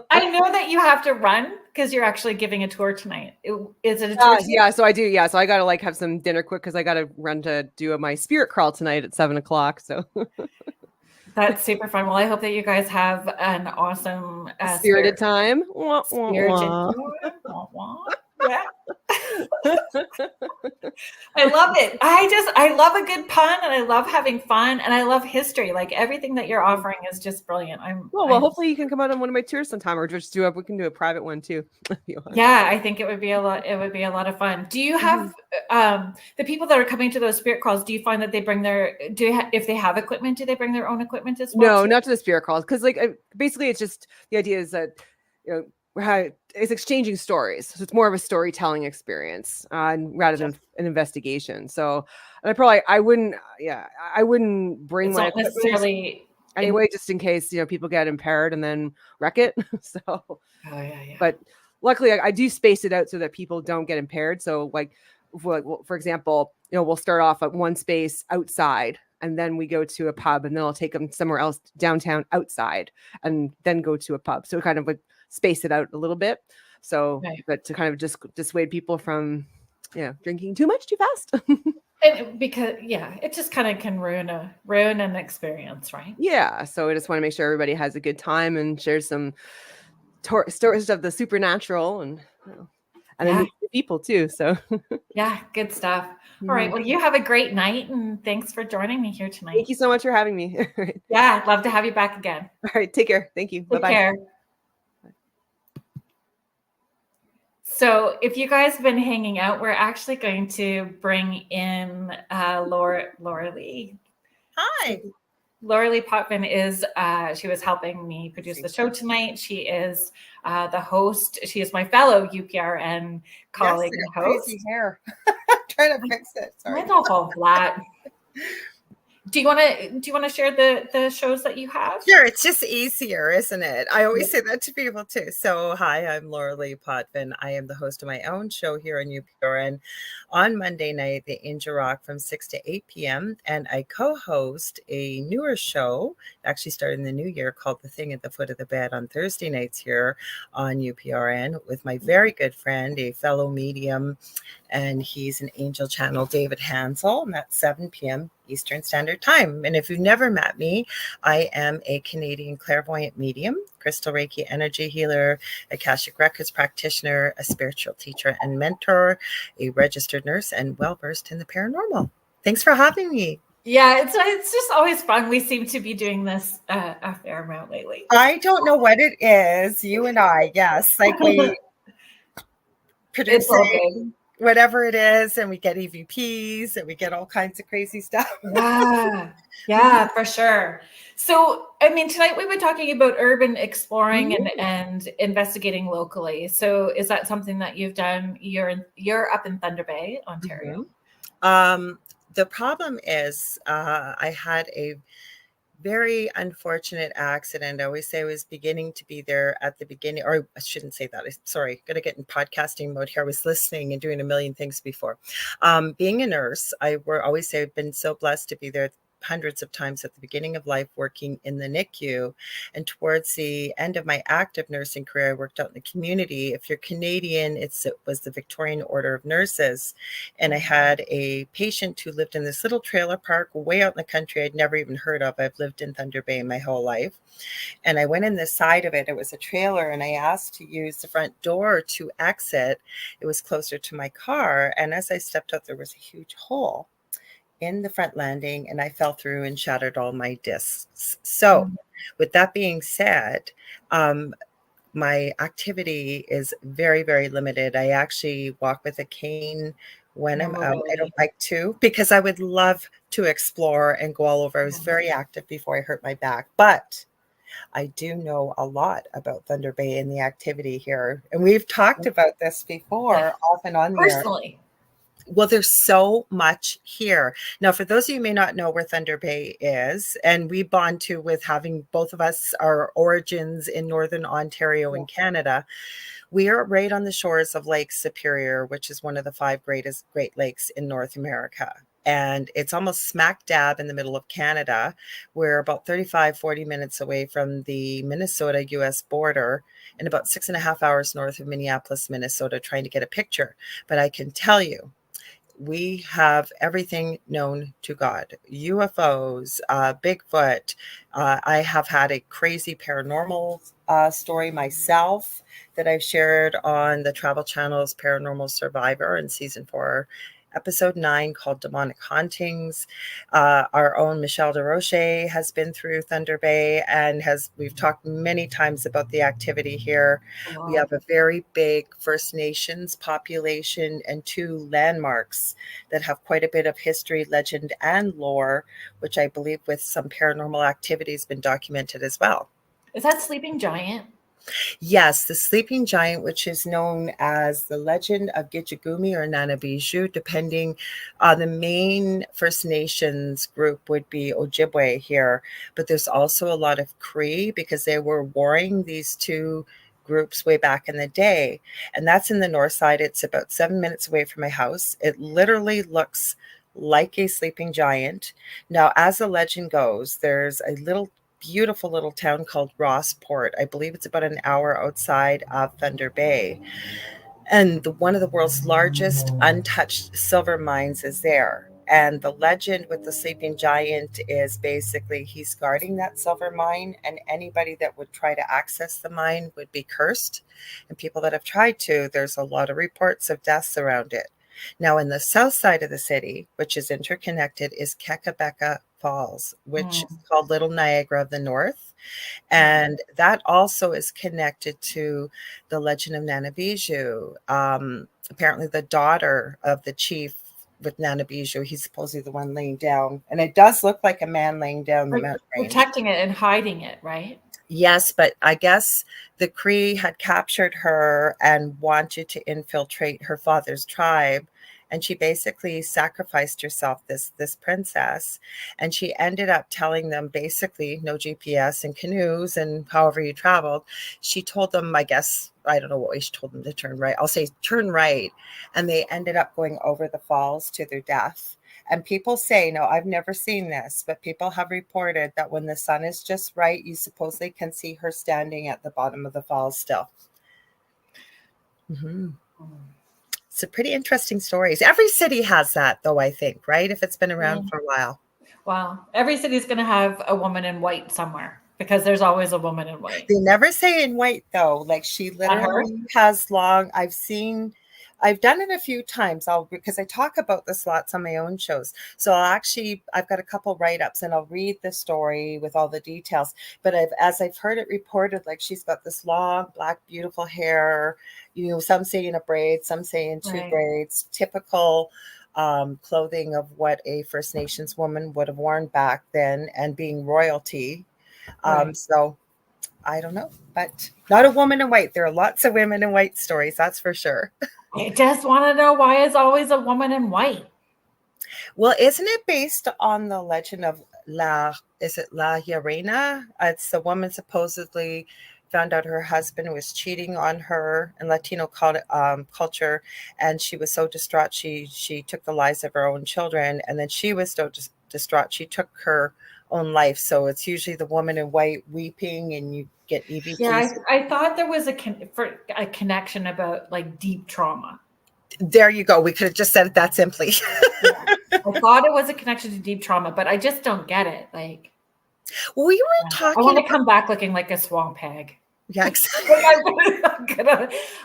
I know that you have to run because you're actually giving a tour tonight. Is it a tour? Yeah, so I do. Yeah, so I got to like have some dinner quick because I got to run to do my spirit crawl tonight at 7:00. So that's super fun. Well, I hope that you guys have an awesome spirited time. Yeah. I love it. I love a good pun, and I love having fun, and I love history. Like everything that you're offering is just brilliant. Well, hopefully you can come out on one of my tours sometime, or just we can do a private one too. Yeah, I think it would be a lot. It would be a lot of fun. Do you have the people that are coming to those spirit calls? Do you find that they bring if they have equipment, do they bring their own equipment as well? No, not to the spirit calls, because like basically it's just the idea is that it's exchanging stories, so it's more of a storytelling experience rather than an investigation. So, and I wouldn't bring it's my not necessarily anyway, just in case people get impaired and then wreck it. So, but luckily I do space it out so that people don't get impaired. So, like for example, we'll start off at one space outside, and then we go to a pub, and then I'll take them somewhere else downtown outside, and then go to a pub. So kind of like space it out a little bit. So, but to kind of just dissuade people from, drinking too much too fast. Because it just kind of can ruin an experience, right? Yeah. So I just want to make sure everybody has a good time and share some stories of the supernatural and then meet people too. So yeah, good stuff. All right. Well, you have a great night, and thanks for joining me here tonight. Thank you so much for having me. Yeah, I'd love to have you back again. All right. Take care. Thank you. Take care. So if you guys have been hanging out, we're actually going to bring in Laura Lee. Hi. Laura Lee Potvin is, she was helping me produce the show tonight. She is the host. She is my fellow UPRN colleague and host. Crazy hair. Trying to fix it. Sorry. Mine's all fall flat. Do you want to share the shows that you have? Sure, it's just easier, isn't it? I always say that to people too. So, hi, I'm Laura Lee Potvin. I am the host of my own show here on UPRN on Monday night, The Angel Rock, from 6 to 8 p.m. And I co-host a newer show, actually started in the new year, called The Thing at the Foot of the Bed on Thursday nights here on UPRN with my very good friend, a fellow medium, and he's an angel channel, David Hansel, and that's 7 p.m. Eastern Standard Time. And if you've never met me, I am a Canadian clairvoyant medium, crystal Reiki energy healer, Akashic Records practitioner, a spiritual teacher and mentor, a registered nurse, and well-versed in the paranormal. Thanks for having me. Yeah, it's just always fun. We seem to be doing this a fair amount lately. I don't know what it is. You and I, yes. Like we produce whatever it is, and we get EVPs, and we get all kinds of crazy stuff. Yeah, for sure. So, I mean, tonight we were talking about urban exploring and investigating locally. So, is that something that you've done? You're up in Thunder Bay, Ontario. The problem is, I had a very unfortunate accident. I always say I was beginning to be there at the beginning, or I shouldn't say that. Sorry, got to get in podcasting mode here. I was listening and doing a million things before. Being a nurse, I always say I've been so blessed to be there hundreds of times at the beginning of life working in the NICU. And towards the end of my active nursing career, I worked out in the community. If you're Canadian, it was the Victorian Order of Nurses. And I had a patient who lived in this little trailer park way out in the country I'd never even heard of. I've lived in Thunder Bay my whole life. And I went in the side of it. It was a trailer, and I asked to use the front door to exit. It was closer to my car. And as I stepped out, there was a huge hole in the front landing, and I fell through and shattered all my discs. So with that being said, my activity is very, very limited. I actually walk with a cane when I'm out. I don't like to, because I would love to explore and go all over. I was very active before I hurt my back, but I do know a lot about Thunder Bay and the activity here. And we've talked about this before, off and on personally. Well, there's so much here. Now, for those of you who may not know where Thunder Bay is, and we bond to with having both of us our origins in Northern Ontario in Canada, we are right on the shores of Lake Superior, which is one of the 5 greatest Great Lakes in North America. And it's almost smack dab in the middle of Canada. We're about 40 minutes away from the Minnesota-US border and about 6.5 hours north of Minneapolis, Minnesota, trying to get a picture. But I can tell you, we have everything known to God. UFOs, Bigfoot. I have had a crazy paranormal story myself that I've shared on the Travel Channel's Paranormal Survivor in season 4, episode 9, called Demonic Hauntings. Our own Michelle DeRoche has been through Thunder Bay, and we've talked many times about the activity here. Wow. We have a very big First Nations population and 2 landmarks that have quite a bit of history, legend, and lore, which I believe with some paranormal activity has been documented as well. Is that Sleeping Giant? Yes, the Sleeping Giant, which is known as the legend of Gijigumi or Nanabiju, depending on the main First Nations group would be Ojibwe here. But there's also a lot of Cree, because they were warring these 2 groups way back in the day. And that's in the north side. It's about 7 minutes away from my house. It literally looks like a sleeping giant. Now, as the legend goes, there's a beautiful little town called Rossport. I believe it's about an hour outside of Thunder Bay. And one of the world's largest untouched silver mines is there. And the legend with the sleeping giant is basically he's guarding that silver mine, and anybody that would try to access the mine would be cursed. And people that have tried to, there's a lot of reports of deaths around it. Now, in the south side of the city, which is interconnected, is Kekabeka Falls, which is called Little Niagara of the North. And that also is connected to the legend of Nanabiju. Apparently, the daughter of the chief with Nanabiju, he's supposedly the one laying down. And it does look like a man laying down the mountain range. Protecting it and hiding it, right? Yes, but I guess the Cree had captured her and wanted to infiltrate her father's tribe. And she basically sacrificed herself, this princess. And she ended up telling them, basically, no GPS and canoes and however you traveled. She told them, I guess, I don't know what way she told them to turn right. I'll say turn right. And they ended up going over the falls to their death. And people say, no, I've never seen this, but people have reported that when the sun is just right, you supposedly can see her standing at the bottom of the falls still. It's a pretty interesting stories. Every city has that, though, I think, right? If it's been around for a while. Wow. Every city is going to have a woman in white somewhere, because there's always a woman in white. They never say in white, though. Like, she literally has long, I've done it a few times, because I talk about this lots on my own shows. So I've got a couple write-ups, and I'll read the story with all the details. But as I've heard it reported, like, she's got this long, black, beautiful hair, some say in a braid, some say in 2 braids, typical clothing of what a First Nations woman would have worn back then, and being royalty. So I don't know, but not a woman in white. There are lots of women in white stories, that's for sure. I just want to know, why is always a woman in white? Well, isn't it based on the legend of La Llorona? It's the woman supposedly found out her husband was cheating on her in Latino culture, and she was so distraught she took the lives of her own children, and then she was so distraught. She took her own life. So it's usually the woman in white weeping, and you get EVPs. Yeah, I thought there was a connection about like deep trauma. There you go. We could have just said it that simply. Yeah. I thought it was a connection to deep trauma, but I just don't get it. Like, we were talking. I want to come back looking like a swamp hag. Yeah, exactly.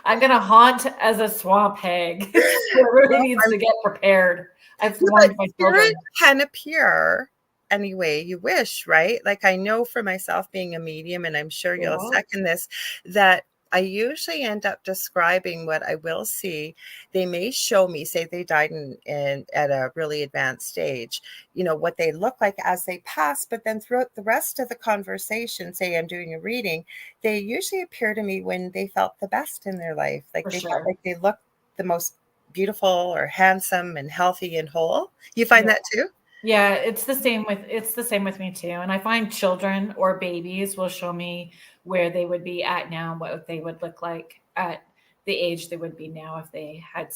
I'm gonna haunt as a swamp hag. Everybody needs to get prepared. I've warned my children. Spirit can appear any way you wish, right? Like, I know for myself, being a medium, and I'm sure you'll second this, that I usually end up describing what I will see. They may show me, say they died at a really advanced stage, you know, what they look like as they pass. But then throughout the rest of the conversation, say I'm doing a reading, they usually appear to me when they felt the best in their life. Like felt like they looked the most beautiful or handsome and healthy and whole. You find that too? Yeah, it's the same with me too. And I find children or babies will show me where they would be at now, what they would look like at the age they would be now if they had.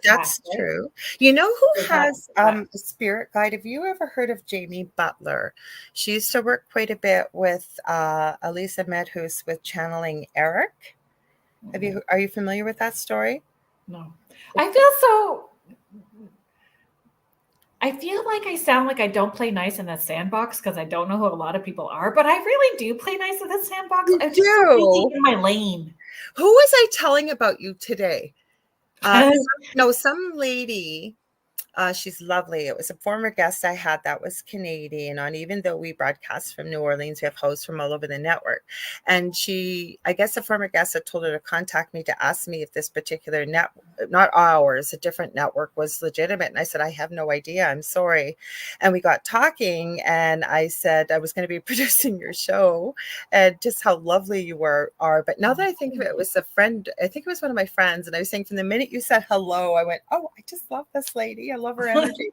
That's true. You know who has a spirit guide? Have you ever heard of Jamie Butler? She used to work quite a bit with Elisa Medhus with channeling Eric. Are you familiar with that story? No. I feel like I sound like I don't play nice in the sandbox because I don't know who a lot of people are, but I really do play nice in the sandbox. I'm just really in my lane. Who was I telling about you today? Some lady. She's lovely. It was a former guest I had that was Canadian on, even though we broadcast from New Orleans, we have hosts from all over the network. And I guess a former guest had told her to contact me to ask me if this particular not ours, a different network, was legitimate. And I said, I have no idea. I'm sorry. And we got talking, and I said I was going to be producing your show and just how lovely you are. But now that I think of it, it was a friend. I think it was one of my friends. And I was saying, from the minute you said hello, I went, oh, I just love this lady. I love her energy.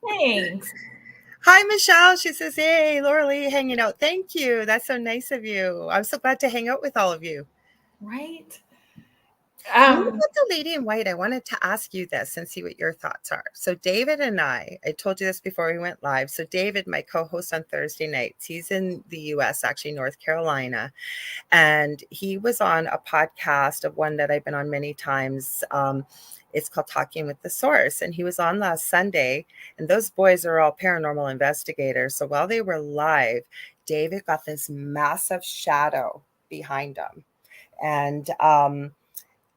Thanks. Hi, Michelle. She says, hey, Laura Lee, hanging out. Thank you. That's so nice of you. I'm so glad to hang out with all of you. Right. You know what, the lady in white, I wanted to ask you this and see what your thoughts are. So David and I told you this before we went live. So David, my co-host on Thursday nights, he's in the US, actually North Carolina. And he was on a podcast of one that I've been on many times. It's called Talking with the Source. And he was on last Sunday, and those boys are all paranormal investigators. So while they were live, David got this massive shadow behind him. And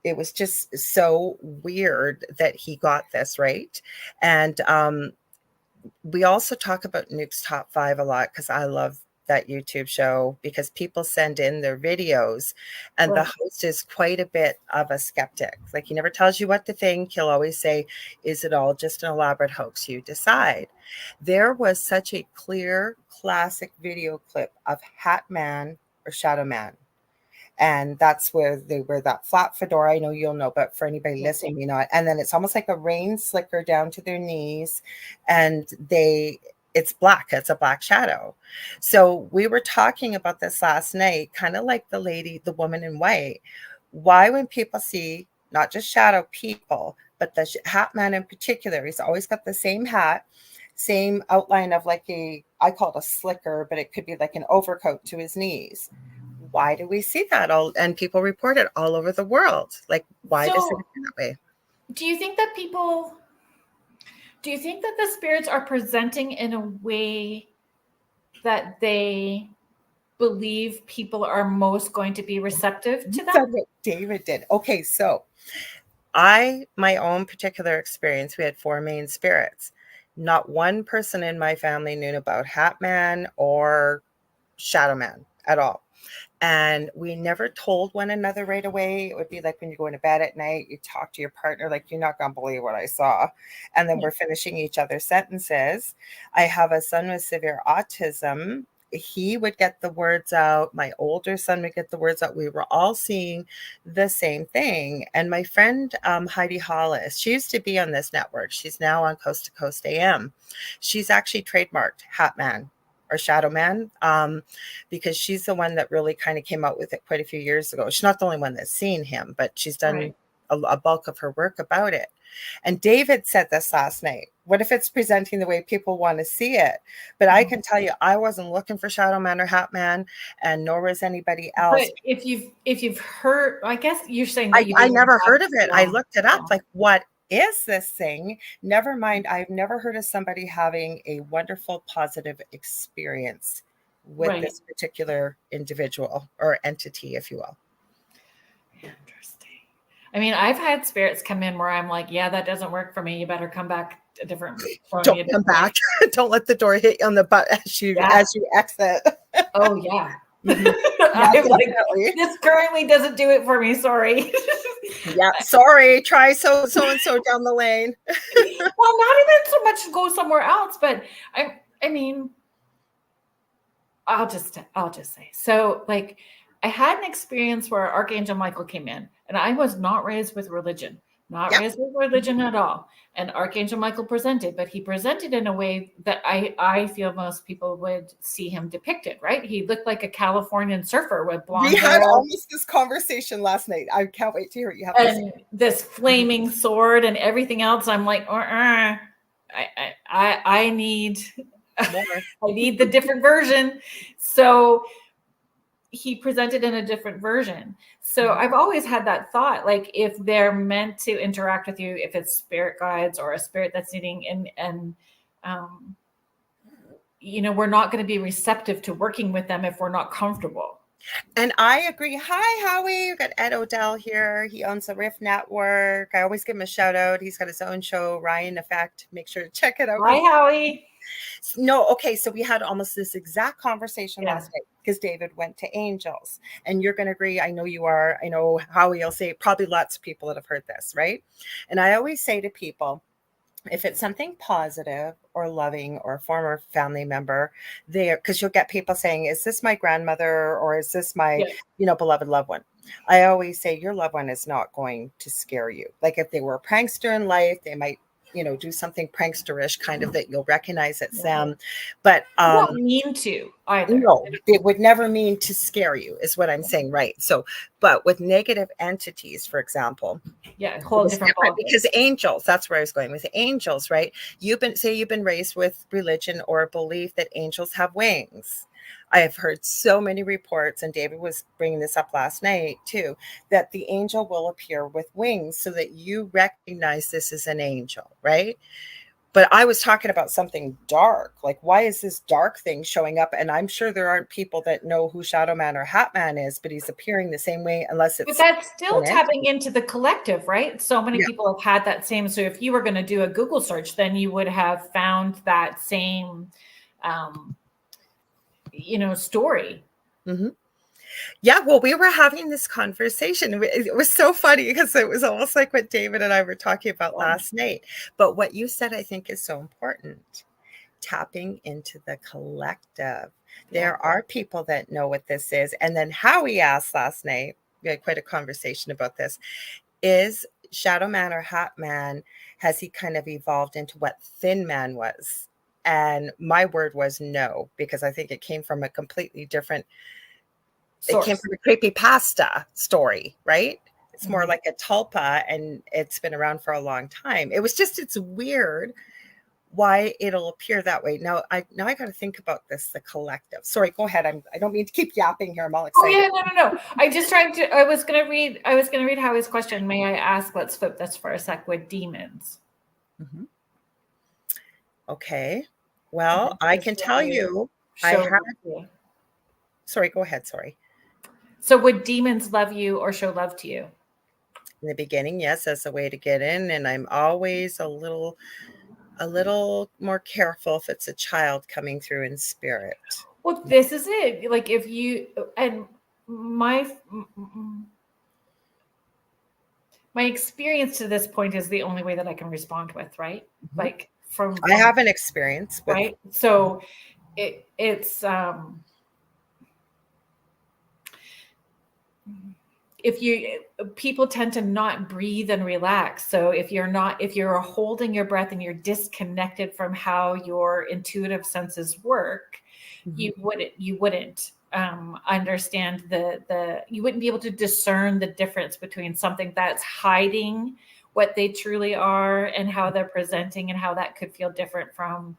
it was just so weird that he got this, right? And we also talk about Nuke's Top 5 a lot because I love that YouTube show, because people send in their videos, and the host is quite a bit of a skeptic. Like, he never tells you what to think. He'll always say, is it all just an elaborate hoax? You decide. There was such a clear classic video clip of Hat Man or Shadow Man. And that's where they wear that flat fedora. I know you'll know, but for anybody listening, you know, and then it's almost like a rain slicker down to their knees, and it's black. It's a black shadow. So we were talking about this last night, kind of like the woman in white. Why, when people see not just shadow people, but the Hat Man in particular, he's always got the same hat, same outline of like I call it a slicker, but it could be like an overcoat to his knees. Why do we see that all? And people report it all over the world. Like, why does it happen that way? Do you think that the spirits are presenting in a way that they believe people are most going to be receptive to them? That's what David did. Okay, so my own particular experience, we had 4 main spirits. Not one person in my family knew about Hat Man or Shadow Man at all. And we never told one another right away. It would be like when you're going to bed at night, you talk to your partner, like, you're not going to believe what I saw. And then we're finishing each other's sentences. I have a son with severe autism. He would get the words out. My older son would get the words out. We were all seeing the same thing. And my friend, Heidi Hollis, she used to be on this network. She's now on Coast to Coast AM. She's actually trademarked Hat Man or Shadow Man, because she's the one that really kind of came out with it quite a few years ago. She's not the only one that's seen him, but she's done a bulk of her work about it. And David said this last night. What if it's presenting the way people want to see it? But I can tell you, I wasn't looking for Shadow Man or Hat Man, and nor was anybody else. But if you've heard, I guess you're saying that I never heard of it. I Yeah. looked it up. Like, what is this thing? Never mind. I've never heard of somebody having a wonderful, positive experience with Right. this particular individual or entity, if you will. Interesting. I mean, I've had spirits come in where I'm like, yeah, that doesn't work for me. You better come back a different. Don't come back. Don't let the door hit you on the butt as you exit. Oh yeah. I'm like, this currently doesn't do it for me. Sorry. Yeah, sorry. Try so and so down the lane. Well, not even so much to go somewhere else, but I mean, I'll just say. So, like, I had an experience where Archangel Michael came in, and I was not raised with religion, raised with religion at all. And Archangel Michael presented, but he presented in a way that I feel most people would see him depicted, right? He looked like a Californian surfer with blonde hair. We had almost this conversation last night. I can't wait to hear what you have to say. This flaming sword and everything else. I'm like, I need I need the different version. So he presented in a different version. So I've always had that thought, like, if they're meant to interact with you, if it's spirit guides or a spirit that's needing, and we're not going to be receptive to working with them if we're not comfortable. And I agree. Hi, Howie. We've got Ed Odell here. He owns the Riff Network. I always give him a shout out. He's got his own show, Ryan Effect. Make sure to check it out. Hi, Howie. No, okay. So we had almost this exact conversation last night because David went to Angels. And you're going to agree. I know you are. I know Howie will say, probably lots of people that have heard this, right? And I always say to people, if it's something positive or loving or a former family member there, because you'll get people saying, is this my grandmother or is this my, beloved loved one? I always say your loved one is not going to scare you. Like if they were a prankster in life, they might, do something prankster-ish kind of that you'll recognize it's them. But they don't mean to either. No, it would never mean to scare you is what I'm saying. Right. So, but with negative entities, for example, whole different because angels, that's where I was going with angels, right? You've been raised with religion or a belief that angels have wings. I have heard so many reports, and David was bringing this up last night too, that the angel will appear with wings so that you recognize this as an angel, right? But I was talking about something dark. Like, why is this dark thing showing up? And I'm sure there aren't people that know who Shadow Man or Hat Man is, but he's appearing the same way unless it's... But that's still tapping into the collective, right? So many people have had that same... So if you were going to do a Google search, then you would have found that same... story. Mm-hmm. Yeah, well, we were having this conversation. It was so funny because it was almost like what David and I were talking about last night. But what you said, I think, is so important. Tapping into the collective. There are people that know what this is. And then Howie asked last night, we had quite a conversation about this, is Shadow Man or Hat Man, has he kind of evolved into what Thin Man was? And my word was no, because I think it came from a completely different source. It came from a creepypasta story, right? It's more like a tulpa, and it's been around for a long time. It's weird why it'll appear that way. Now I got to think about this, the collective. Sorry, go ahead. I don't mean to keep yapping here. I'm all excited. Oh yeah, no. I was gonna read Howie's question. May I ask, let's flip this for a sec, with demons. Mm-hmm. Okay. Well, I can tell you, sorry, go ahead. Sorry. So would demons love you or show love to you? In the beginning, yes, that's a way to get in. And I'm always a little more careful if it's a child coming through in spirit. Well, this is it. Like if you, and my experience to this point is the only way that I can respond with, right? Mm-hmm. Like I have an experience with, right. So it's people tend to not breathe and relax. So if you're holding your breath and you're disconnected from how your intuitive senses work, mm-hmm. you wouldn't understand you wouldn't be able to discern the difference between something that's hiding what they truly are and how they're presenting, and how that could feel different from,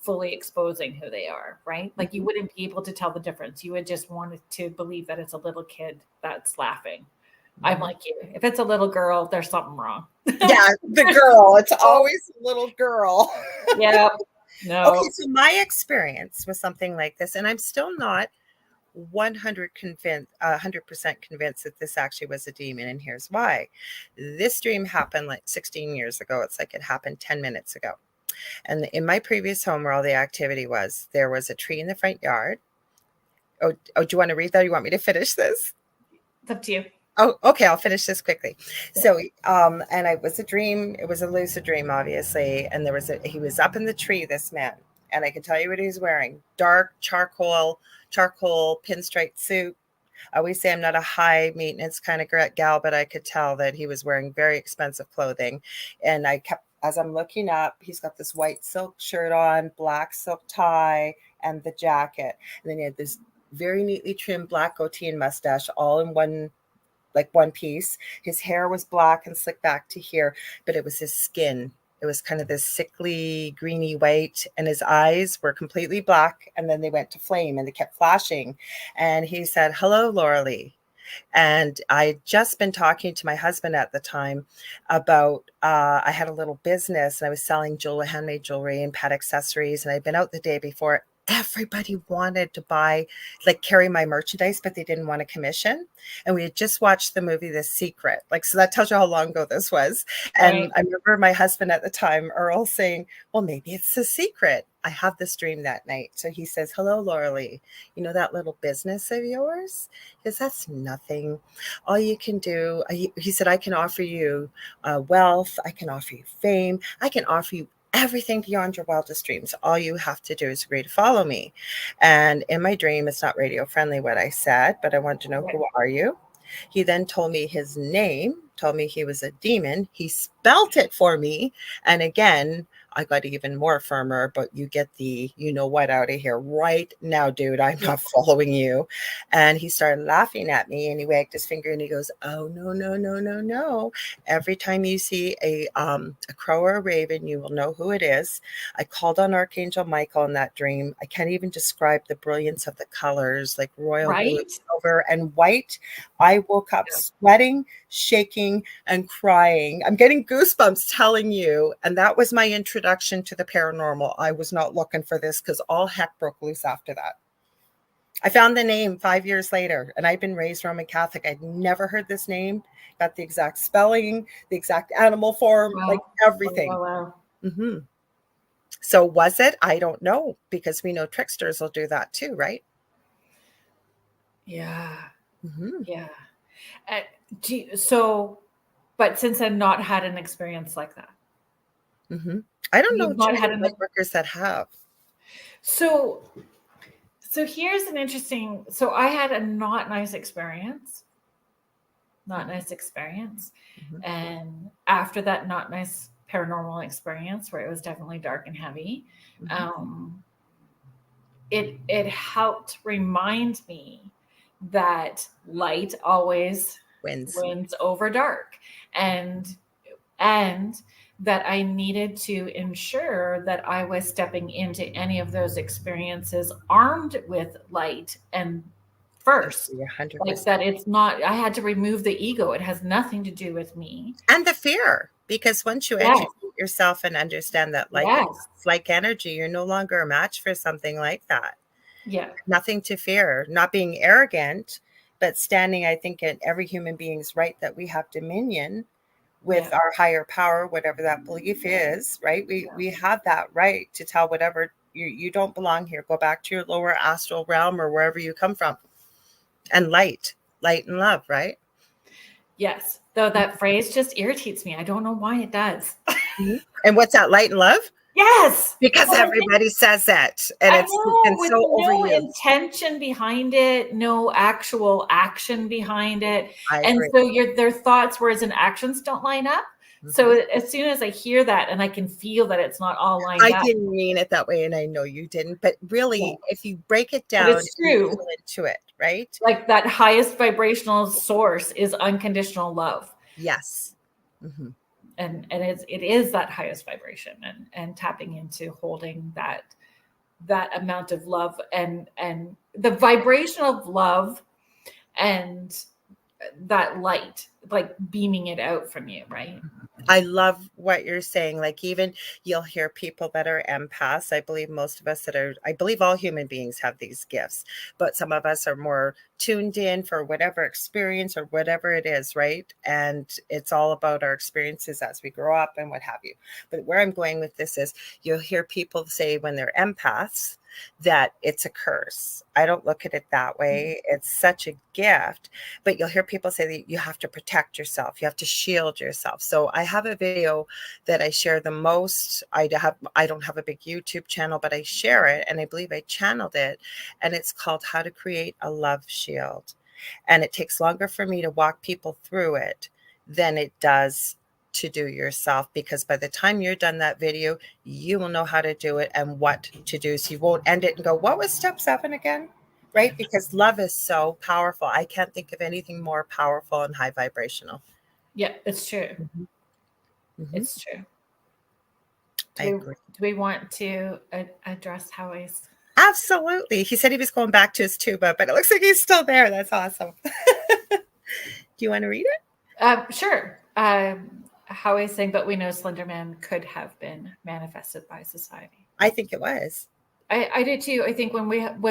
fully exposing who they are, right? Like you wouldn't be able to tell the difference. You would just want to believe that it's a little kid that's laughing. I'm like you. If it's a little girl, there's something wrong. Yeah, the girl. It's always a little girl. Yeah. No. Okay, so my experience with something like this, and I'm still not 100% convinced that this actually was a demon, and here's why. This dream happened like 16 years ago. It's like it happened 10 minutes ago. And in my previous home where all the activity was, there was a tree in the front yard. Oh, do you want to read that? Or you want me to finish this? It's up to you. Oh, okay. I'll finish this quickly. So, and it was a dream. It was a lucid dream, obviously. And he was up in the tree, this man. And I can tell you what he's wearing. Dark charcoal pinstripe suit. I always say I'm not a high maintenance kind of gal, but I could tell that he was wearing very expensive clothing. And as I'm looking up, he's got this white silk shirt on, black silk tie, and the jacket. And then he had this very neatly trimmed black goatee and mustache, all in one piece. His hair was black and slicked back to here, but it was his skin. It was kind of this sickly, greeny white, and his eyes were completely black, and then they went to flame, and they kept flashing. And he said, "Hello, Laura Lee." And I'd just been talking to my husband at the time about, I had a little business, and I was selling handmade jewelry and pet accessories, and I'd been out the day before. Everybody wanted to carry my merchandise, but they didn't want a commission. And we had just watched the movie The Secret. So that tells you how long ago this was. And Right. I remember my husband at the time, Earl, saying, well, maybe it's The Secret. I have this dream that night. So he says, "Hello, Laura Lee. You know that little business of yours?" He says, "That's nothing. All you can do," he said, "I can offer you wealth. I can offer you fame. I can offer you everything beyond your wildest dreams. All you have to do is agree to follow me." And in my dream, it's not radio friendly what I said, but I want to know, who are you? He then told me his name, told me he was a demon. He spelt it for me. And again, I got even more firmer, but you get the, you know what, out of here right now, dude. I'm not following you. And he started laughing at me, and he wagged his finger and he goes, "Oh, no, no, no, no, no. Every time you see a crow or a raven, you will know who it is." I called on Archangel Michael in that dream. I can't even describe the brilliance of the colors, like royal blue, silver, and white. I woke up sweating, shaking, and crying. I'm getting goosebumps telling you. And that was my introduction to the paranormal. I was not looking for this because all heck broke loose after that. I found the name 5 years later, and I'd been raised Roman Catholic. I'd never heard this name, got the exact spelling, the exact animal form, like everything. Wow. Mm-hmm. So was it? I don't know, because we know tricksters will do that too, right? Yeah. Mm-hmm. Yeah. But since I've not had an experience like that. Mm-hmm. I don't know not had light workers that have. So here's an interesting, so I had a not nice experience. Mm-hmm. And after that not nice paranormal experience, where it was definitely dark and heavy, mm-hmm. It helped remind me that light always wins over dark, and that I needed to ensure that I was stepping into any of those experiences armed with light and first. 100%. Like that it's not, I had to remove the ego. It has nothing to do with me. And the fear, because once you educate yourself and understand that it's like energy, you're no longer a match for something like that. Yeah. Nothing to fear, not being arrogant, but standing, I think, in every human being's right that we have dominion with our higher power, whatever that belief is, right? We have that right to tell whatever you don't belong here. Go back to your lower astral realm or wherever you come from. And light and love, right? Yes. Though that phrase just irritates me. I don't know why it does. And what's that, light and love? Yes. Because everybody says that. And it's so no overused. Intention behind it, no actual action behind it. I and agree. So their thoughts, whereas in actions don't line up. Mm-hmm. So as soon as I hear that and I can feel that it's not all lined up. I didn't mean it that way, and I know you didn't. But really, if you break it down, it's true. You feel into it, right? Like that highest vibrational source is unconditional love. Yes. Mhm. And it is that highest vibration, and tapping into holding that amount of love, and the vibration of love, and that light, like beaming it out from you, right? I love what you're saying. Like, even you'll hear people that are empaths. I believe most of us I believe all human beings have these gifts, but some of us are more tuned in for whatever experience or whatever it is, right? And it's all about our experiences as we grow up and what have you. But where I'm going with this is, you'll hear people say when they're empaths that it's a curse. I don't look at it that way. It's such a gift. But you'll hear people say that you have to protect yourself, you have to shield yourself. So I have a video that I share the most. I don't have a big YouTube channel, but I share it, and I believe I channeled it, and it's called How to Create a Love Shield. And it takes longer for me to walk people through it than it does to do yourself, because by the time you're done that video, you will know how to do it and what to do. So you won't end it and go, what was step 7 again? Right? Because love is so powerful. I can't think of anything more powerful and high vibrational. Yeah, it's true. It's true. Do we want to address Howie's? Absolutely. He said he was going back to his tuba, but it looks like he's still there. That's awesome. Do you want to read it? Sure. Howie's saying, but we know Slenderman could have been manifested by society. I think it was. I did too. I think when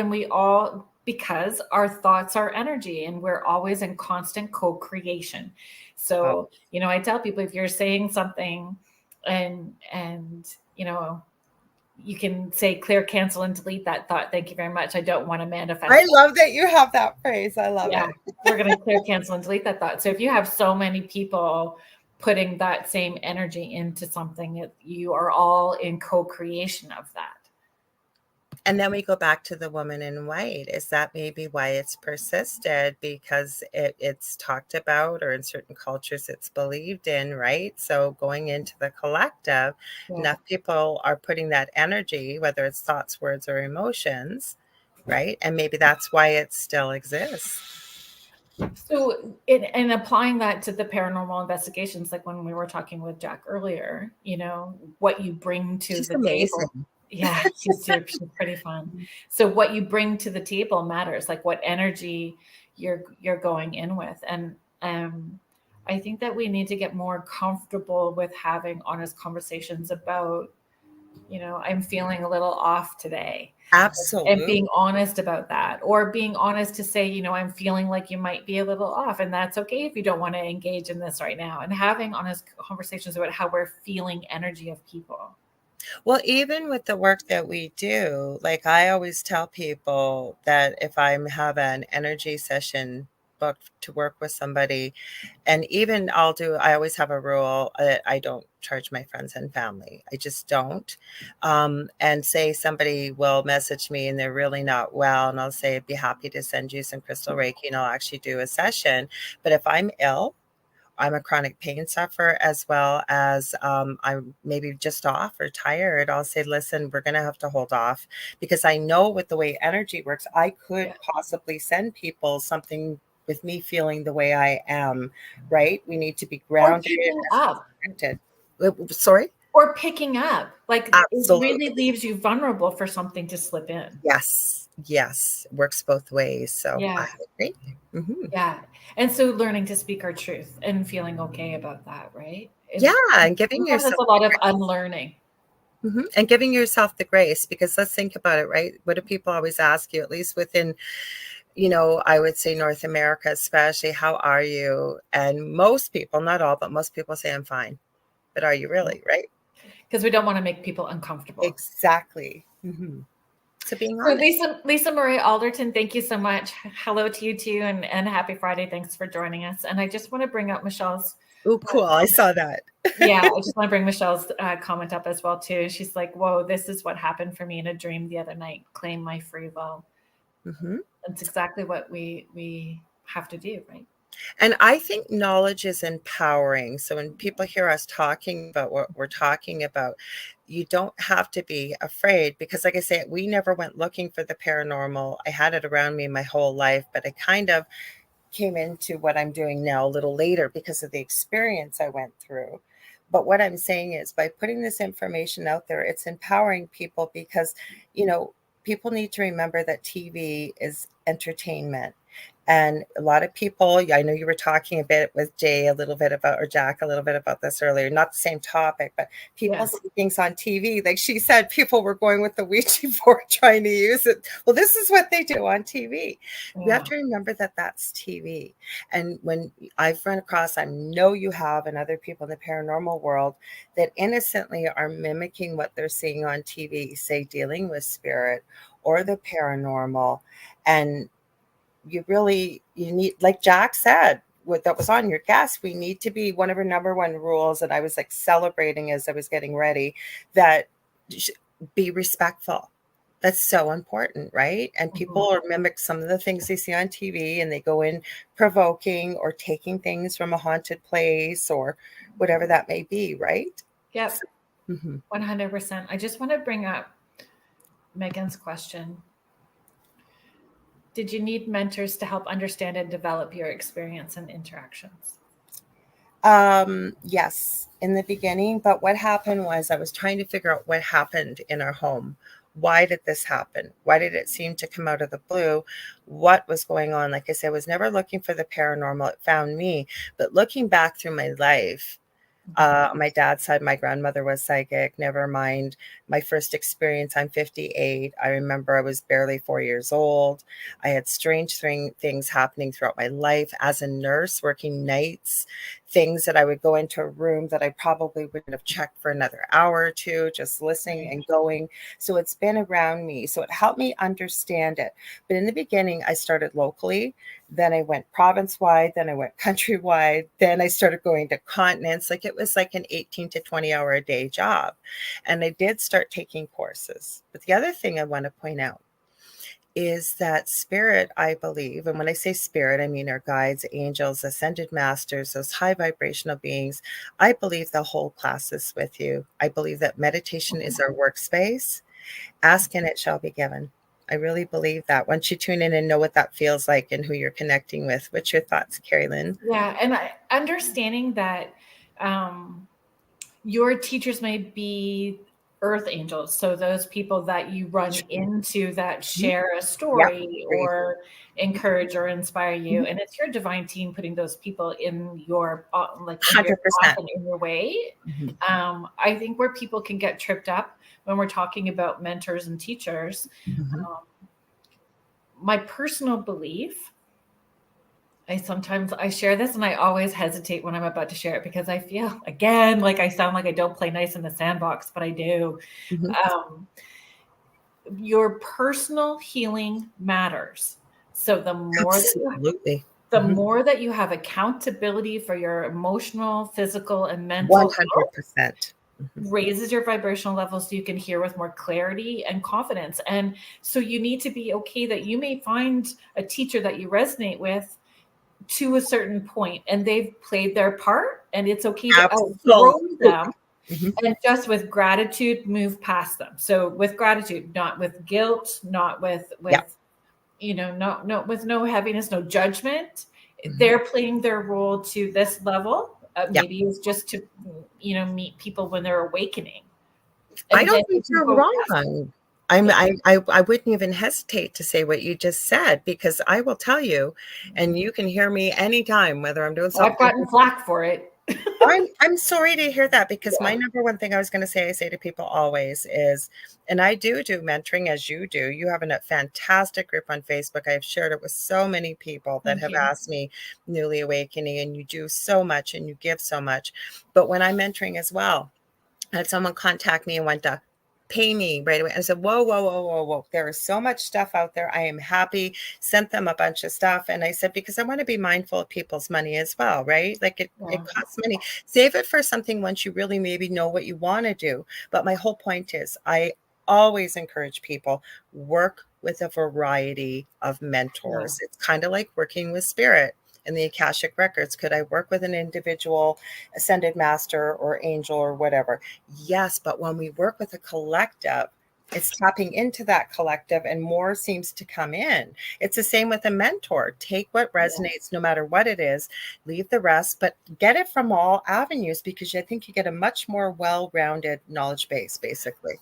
we all, because our thoughts are energy, and we're always in constant co-creation. So, I tell people, if you're saying something and you can say clear, cancel, and delete that thought. Thank you very much. I don't want to manifest. I love that you have that phrase. I love it. We're going to clear, cancel, and delete that thought. So if you have so many people putting that same energy into something, you are all in co-creation of that. And then we go back to the woman in white. Is that maybe why it's persisted? Because it's talked about, or in certain cultures it's believed in, right? So going into the collective, enough people are putting that energy, whether it's thoughts, words, or emotions, right? And maybe that's why it still exists. So in applying that to the paranormal investigations, like when we were talking with Jac earlier, what you bring to the table. Yeah, she's pretty fun. So what you bring to the table matters, like what energy you're going in with. And I think that we need to get more comfortable with having honest conversations about, I'm feeling a little off today. Absolutely. And being honest about that, or being honest to say, I'm feeling like you might be a little off, and that's okay if you don't want to engage in this right now, and having honest conversations about how we're feeling energy of people. Well, even with the work that we do, like I always tell people that if I have an energy session booked to work with somebody, and even I always have a rule that I don't charge my friends and family. I just don't. And say somebody will message me and they're really not well, and I'll say, I'd be happy to send you some crystal Reiki, and I'll actually do a session. But if I'm ill, I'm a chronic pain sufferer, as well as I'm maybe just off or tired, I'll say, listen, we're going to have to hold off, because I know with the way energy works, I could possibly send people something with me feeling the way I am, right? We need to be grounded. Or picking up. Sorry? Or picking up. Like, absolutely. It really leaves you vulnerable for something to slip in. Yes. Works both ways. So yeah. I agree. Mm-hmm. Yeah. And so learning to speak our truth and feeling okay about that, right? And giving yourself a lot of unlearning. Mm-hmm. And giving yourself the grace, because let's think about it, right? What do people always ask you, at least within, I would say North America, especially, how are you? And most people, not all, but most people say, I'm fine. But are you really, right? Because we don't want to make people uncomfortable. Exactly. Mm-hmm. So being honest. So Lisa Marie Alderton, thank you so much. Hello to you too, and happy Friday. Thanks for joining us. And I just want to bring up Michelle's. Oh, cool. I saw that. Yeah, I just want to bring Michelle's comment up as well too. She's like, whoa, this is what happened for me in a dream the other night. Claim my free will. Mm-hmm. That's exactly what we have to do, right? And I think knowledge is empowering. So when people hear us talking about what we're talking about, you don't have to be afraid, because like I say, we never went looking for the paranormal. I had it around me my whole life, but I kind of came into what I'm doing now a little later because of the experience I went through. But what I'm saying is, by putting this information out there, it's empowering people because, people need to remember that TV is entertainment. And a lot of people, I know you were talking a bit with Jay a little bit about, or Jac a little bit about this earlier, not the same topic, but people see things on TV. Like she said, people were going with the Ouija board trying to use it. Well, this is what they do on TV. You have to remember that that's TV. And when I've run across, I know you have, and other people in the paranormal world that innocently are mimicking what they're seeing on TV, say dealing with spirit or the paranormal. And you need, like Jac said, what that was on your guest, we need to be, one of our number one rules, and I was like celebrating as I was getting ready, that be respectful. That's so important, right? And people mimic some of the things they see on TV, and they go in provoking or taking things from a haunted place or whatever that may be, right? Yep. 100%. I just want to bring up Megan's question. Did you need mentors to help understand and develop your experience and interactions? Yes, in the beginning. But what happened was I was trying to figure out what happened in our home. Why did this happen? Why did it seem to come out of the blue? What was going on? Like I said, I was never looking for the paranormal. It found me. But looking back through my life, my dad's side, my grandmother was psychic. Never mind my first experience. I'm 58. I remember I was barely 4 years old. I had strange things happening throughout my life as a nurse, working nights, things that I would go into a room that I probably wouldn't have checked for another hour or two, just listening and going. So it's been around me. So it helped me understand it. But in the beginning, I started locally. Then I went province-wide. Then I went countrywide. Then I started going to continents. Like it was like an 18 to 20 hour a day job. And I did start taking courses. But the other thing I want to point out is that spirit, I believe, and when I say spirit, I mean our guides, angels, ascended masters, those high vibrational beings. I believe the whole class is with you. I believe that meditation is our workspace. Ask and it shall be given. I really believe that once you tune in and know what that feels like and who you're connecting with. What's your thoughts, Kerrilynn? Yeah, and understanding that your teachers may be earth angels, so those people that you run into that share a story or encourage or inspire you, and it's your divine team putting those people in your like in your path and in your way. I think where people can get tripped up when we're talking about mentors and teachers, my personal belief, I share this and I always hesitate when I'm about to share it because I feel, again, like I sound like I don't play nice in the sandbox, but I do. Your personal healing matters. So the more that you have accountability for your emotional, physical, and mental 100%. Raises your vibrational level so you can hear with more clarity and confidence. And so you need to be okay that you may find a teacher that you resonate with to a certain point and they've played their part, and it's okay to outgrow them and just with gratitude move past them. So with gratitude, not with guilt, not with not with no heaviness, no judgment. They're playing their role to this level. Maybe it's just to meet people when they're awakening. I don't think you're wrong. I wouldn't even hesitate to say what you just said, because I will tell you, and you can hear me anytime, whether I'm doing something. I've gotten flack for it. I'm sorry to hear that, because my number one thing I was going to say, I say to people always is, and I do mentoring as you do. You have a fantastic group on Facebook. I've shared it with so many people that have asked me, newly awakening, and you do so much and you give so much. But when I'm mentoring as well, I had someone contact me and went to pay me right away. I said, whoa. There is so much stuff out there. I am happy. Sent them a bunch of stuff. And I said, because I want to be mindful of people's money as well, right? Like it costs money. Save it for something once you really maybe know what you want to do. But my whole point is, I always encourage people, work with a variety of mentors. It's kind of like working with spirit. In the Akashic records, could I work with an individual ascended master or angel or whatever? Yes, but when we work with a collective, It's tapping into that collective, and more seems to come in. It's the same with a mentor. Take what resonates, no matter what it is, leave the rest, but get it from all avenues, because I think you get a much more well-rounded knowledge base, basically.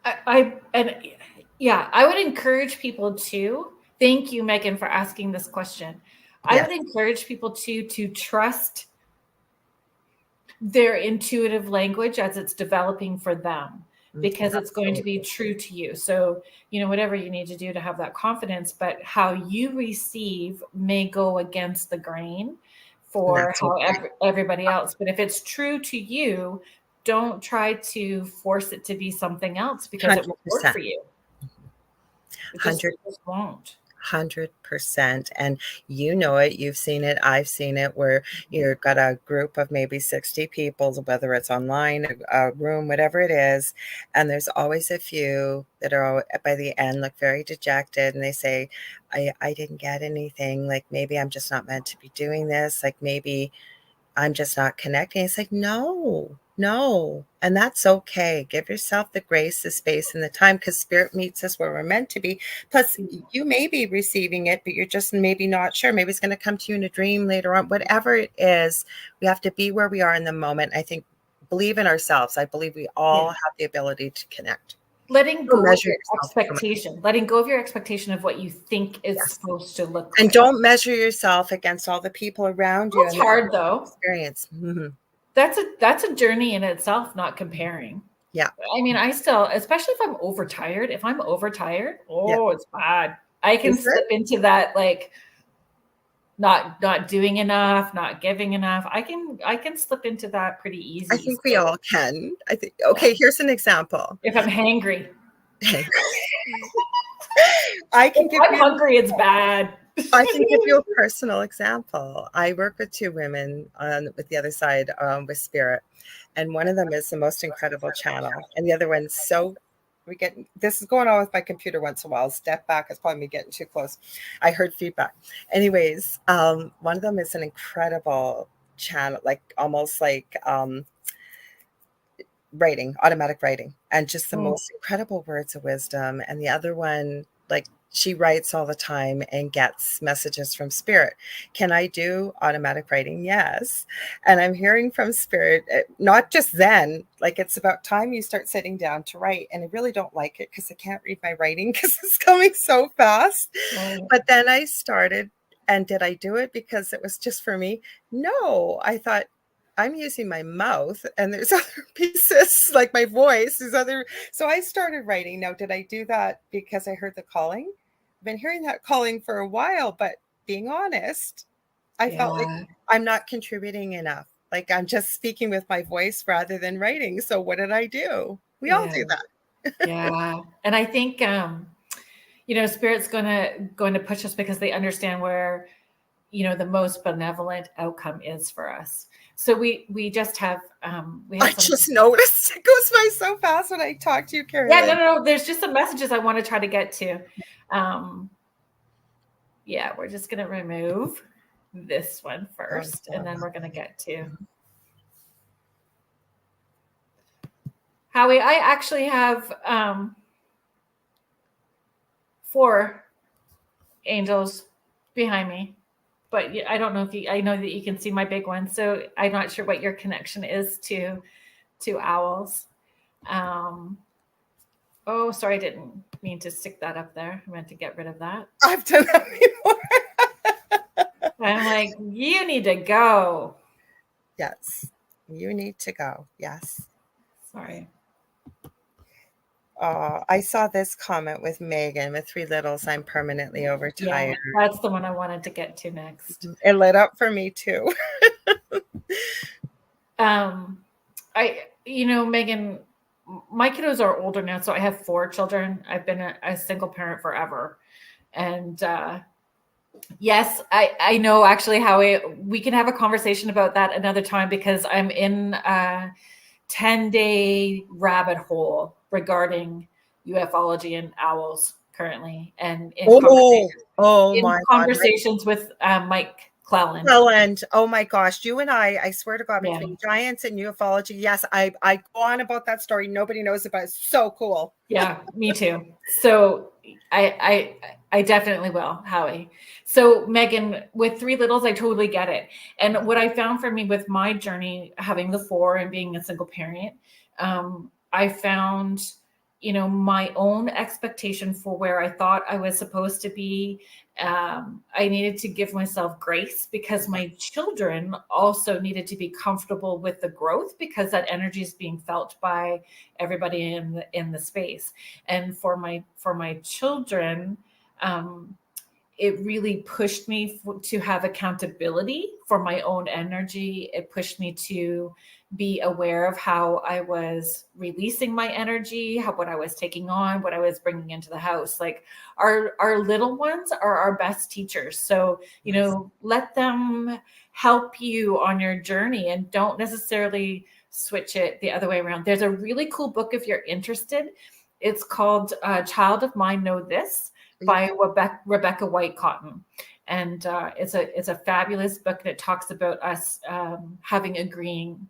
I would encourage people to, thank you, Megan, for asking this question. I would encourage people to trust their intuitive language as it's developing for them, because it's going to be true to you. So, whatever you need to do to have that confidence, but how you receive may go against the grain for everybody else. But if it's true to you, don't try to force it to be something else, because it won't work for you. It just won't. 100%. And you know it, you've seen it, I've seen it, where you've got a group of maybe 60 people, whether it's online, a room, whatever it is, and there's always a few that are by the end look very dejected, and they say, I didn't get anything, like maybe I'm just not meant to be doing this, like maybe I'm just not connecting. It's like, no. And that's okay. Give yourself the grace, the space, and the time, because spirit meets us where we're meant to be. Plus, you may be receiving it, but you're just maybe not sure. Maybe it's going to come to you in a dream later on. Whatever it is, we have to be where we are in the moment. I think, believe in ourselves. I believe we all have the ability to connect. Letting go of your expectation. Letting go of your expectation of what you think is supposed to look like. And don't measure yourself against all the people around you. It's hard, though. Experience. Mm-hmm. That's a journey in itself, not comparing. Yeah. I mean, I still, especially if I'm overtired, it's bad. I can slip into that, like, not doing enough, not giving enough. I can slip into that pretty easy. I think we all can. I think, okay, here's an example. If I'm hangry. I'm hungry, it's bad. I can give you a personal example. I work with two women with the other side with spirit, and one of them is the most incredible channel, and the other one's this is going on with my computer once in a while. I'll step back. It's probably me getting too close. I heard feedback. Anyways, one of them is an incredible channel, like almost like writing, automatic writing, and just the most incredible words of wisdom. And the other one, like, she writes all the time and gets messages from spirit. Can I do automatic writing? Yes. And I'm hearing from spirit, not just then, like it's about time you start sitting down to write. And I really don't like it because I can't read my writing because it's coming so fast. But then I started, and did I do it because it was just for me? No, I thought, I'm using my mouth and there's other pieces like my voice, so I started writing. Now, did I do that because I heard the calling? I've been hearing that calling for a while, but being honest, I felt like I'm not contributing enough. Like I'm just speaking with my voice rather than writing. So what did I do? We all do that. Yeah. And I think, Spirit's going to push us because they understand where, the most benevolent outcome is for us. So we just have, just noticed it goes by so fast when I talk to you, Kerrilynn. Yeah, no. There's just some messages I want to try to get to. We're just going to remove this one first, and then we're going to get to Howie. I actually have 4 angels behind me. But I don't know I know that you can see my big one. So I'm not sure what your connection is to owls. Sorry. I didn't mean to stick that up there. I meant to get rid of that. I've done that before. I'm like, you need to go. Yes. You need to go. Yes. Sorry. I saw this comment with Megan with 3 littles. I'm permanently overtired. Yeah, that's the one I wanted to get to next. It lit up for me too. Megan, my kiddos are older now, so I have 4 children. I've been a single parent forever. And yes, I know actually how we can have a conversation about that another time, because I'm in a 10-day rabbit hole regarding ufology and owls currently, and in conversations with Mike Cleland. Oh my gosh. You and I swear to God, Yeah. between giants and ufology. Yes, I go on about that story. Nobody knows about it. It's so cool. Yeah, me too. So I definitely will, Howie. So Megan, with three littles, I totally get it. And what I found for me with my journey, having the four and being a single parent, I found, my own expectation for where I thought I was supposed to be. I needed to give myself grace because my children also needed to be comfortable with the growth, because that energy is being felt by everybody in the space. And for my children, it really pushed me to have accountability for my own energy. It pushed me to be aware of how I was releasing my energy, what I was taking on, what I was bringing into the house. Like our little ones are our best teachers. So, let them help you on your journey, and don't necessarily switch it the other way around. There's a really cool book if you're interested. It's called Child of Mine Know This by Rebecca White Cotton. And it's a fabulous book, and it talks about us having agreeing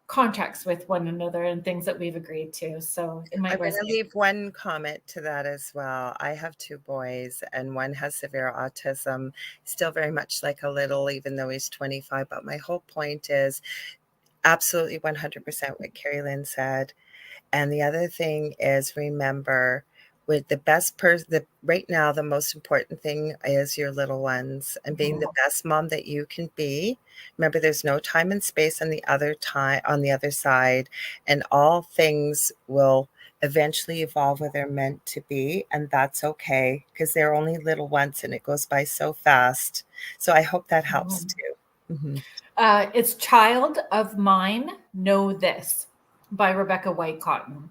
contracts with one another and things that we've agreed to. So it might I'm going to resonate. leave one comment to that as well. I have two boys, and one has severe autism, still very much like a little, even though he's 25. But my whole point is absolutely 100% what Kerrilynn said. And the other thing is, remember, with the best person right now, the most important thing is your little ones, and being the best mom that you can be. Remember, there's no time and space on the other side, and all things will eventually evolve where they're meant to be, and that's okay, because they're only little ones and it goes by so fast. So I hope that helps too. It's Child of Mine Know This by Rebecca White Cotton.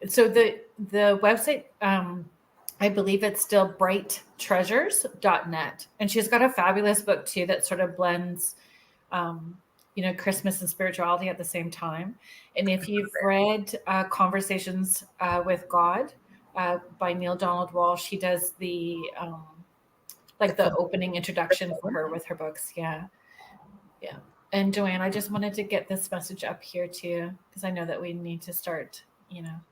So the website, I believe it's still brighttreasures.net. And she's got a fabulous book too that sort of blends, Christmas and spirituality at the same time. And if you've read Conversations with God by Neil Donald Walsh, he does the opening introduction for her with her books. Yeah. Yeah. And Joanne, I just wanted to get this message up here too, because I know that we need to start,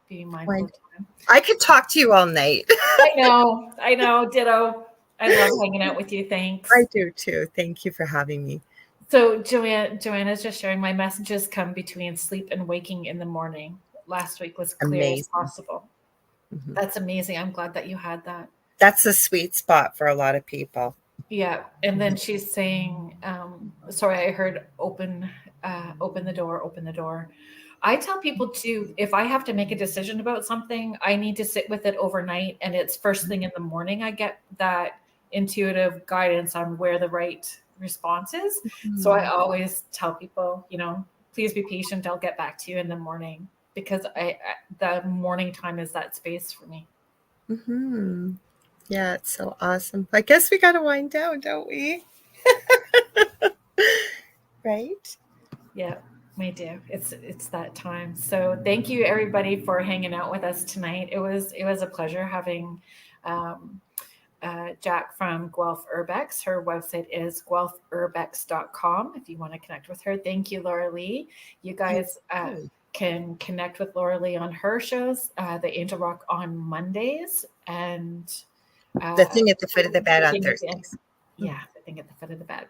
being mindful of time. I could talk to you all night. I know, ditto. I love hanging out with you. Thanks. I do too. Thank you for having me. So Joanne is just sharing, my messages come between sleep and waking in the morning. Last week was clear as possible. That's amazing. I'm glad that you had that. That's a sweet spot for a lot of people. Yeah. And then she's saying, sorry, I heard open the door. I tell people too, if I have to make a decision about something, I need to sit with it overnight. And it's first thing in the morning, I get that intuitive guidance on where the right response is. So I always tell people, please be patient. I'll get back to you in the morning, because the morning time is that space for me. Yeah, it's so awesome. I guess we got to wind down, don't we? Right? Yeah, we do. It's that time. So thank you everybody for hanging out with us tonight. It was a pleasure having Jac from Guelph Urbex. Her website is guelphurbex.com if you want to connect with her. Thank you, Laura Lee. You guys can connect with Laura Lee on her shows, the Angel Rock on Mondays, and the thing at the foot of the bed on Thursdays. Yeah, the thing at the foot of the bed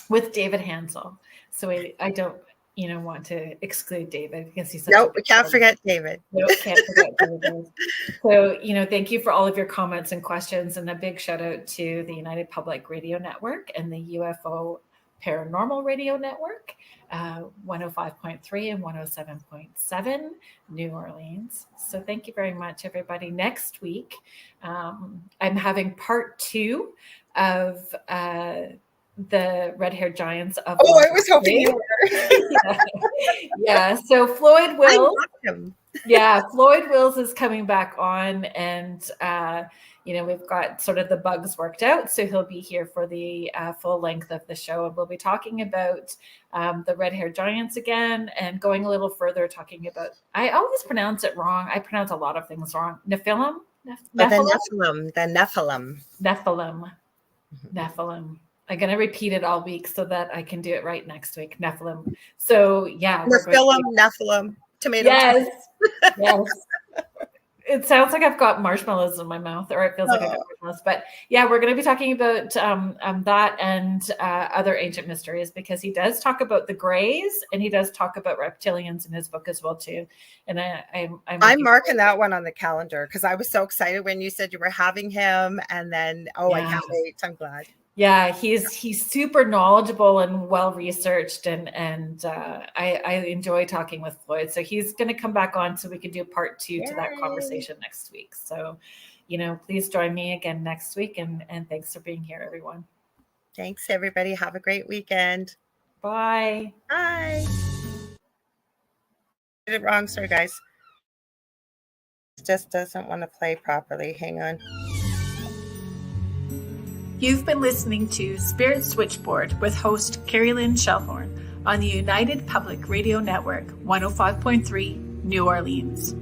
with David Hansel. So I don't, want to exclude David, because he's we can't forget David. Nope, can't forget David. So, thank you for all of your comments and questions, and a big shout out to the United Public Radio Network and the UFO Paranormal Radio Network, 105.3 and 107.7 New Orleans. So thank you very much, everybody. Next week, I'm having part 2 of the red-haired giants of. Oh, I was hoping you were. Yeah. So Floyd Wills. Yeah, Floyd Wills is coming back on, and we've got sort of the bugs worked out, so he'll be here for the full length of the show, and we'll be talking about the red-haired giants again, and going a little further, talking about, I always pronounce it wrong. I pronounce a lot of things wrong. Nephilim. The Nephilim. Nephilim. Nephilim. I'm going to repeat it all week so that I can do it right next week. Nephilim. So yeah. Nephilim, tomato. Yes. Yes. It sounds like I've got marshmallows in my mouth, or it feels like I got marshmallows. But yeah, we're going to be talking about that and other ancient mysteries, because he does talk about the Greys and he does talk about reptilians in his book as well too. And I'm marking that one on the calendar because I was so excited when you said you were having him, and then I can't wait. I'm glad. Yeah, he's super knowledgeable and well researched, and I enjoy talking with Floyd. So he's going to come back on so we can do part 2 to that conversation next week. So, please join me again next week, and thanks for being here, everyone. Thanks, everybody. Have a great weekend. Bye. Bye. Did it wrong, sorry guys. It just doesn't want to play properly. Hang on. You've been listening to Spirit Switchboard with host Kerrilynn Shellhorn on the United Public Radio Network 105.3 New Orleans.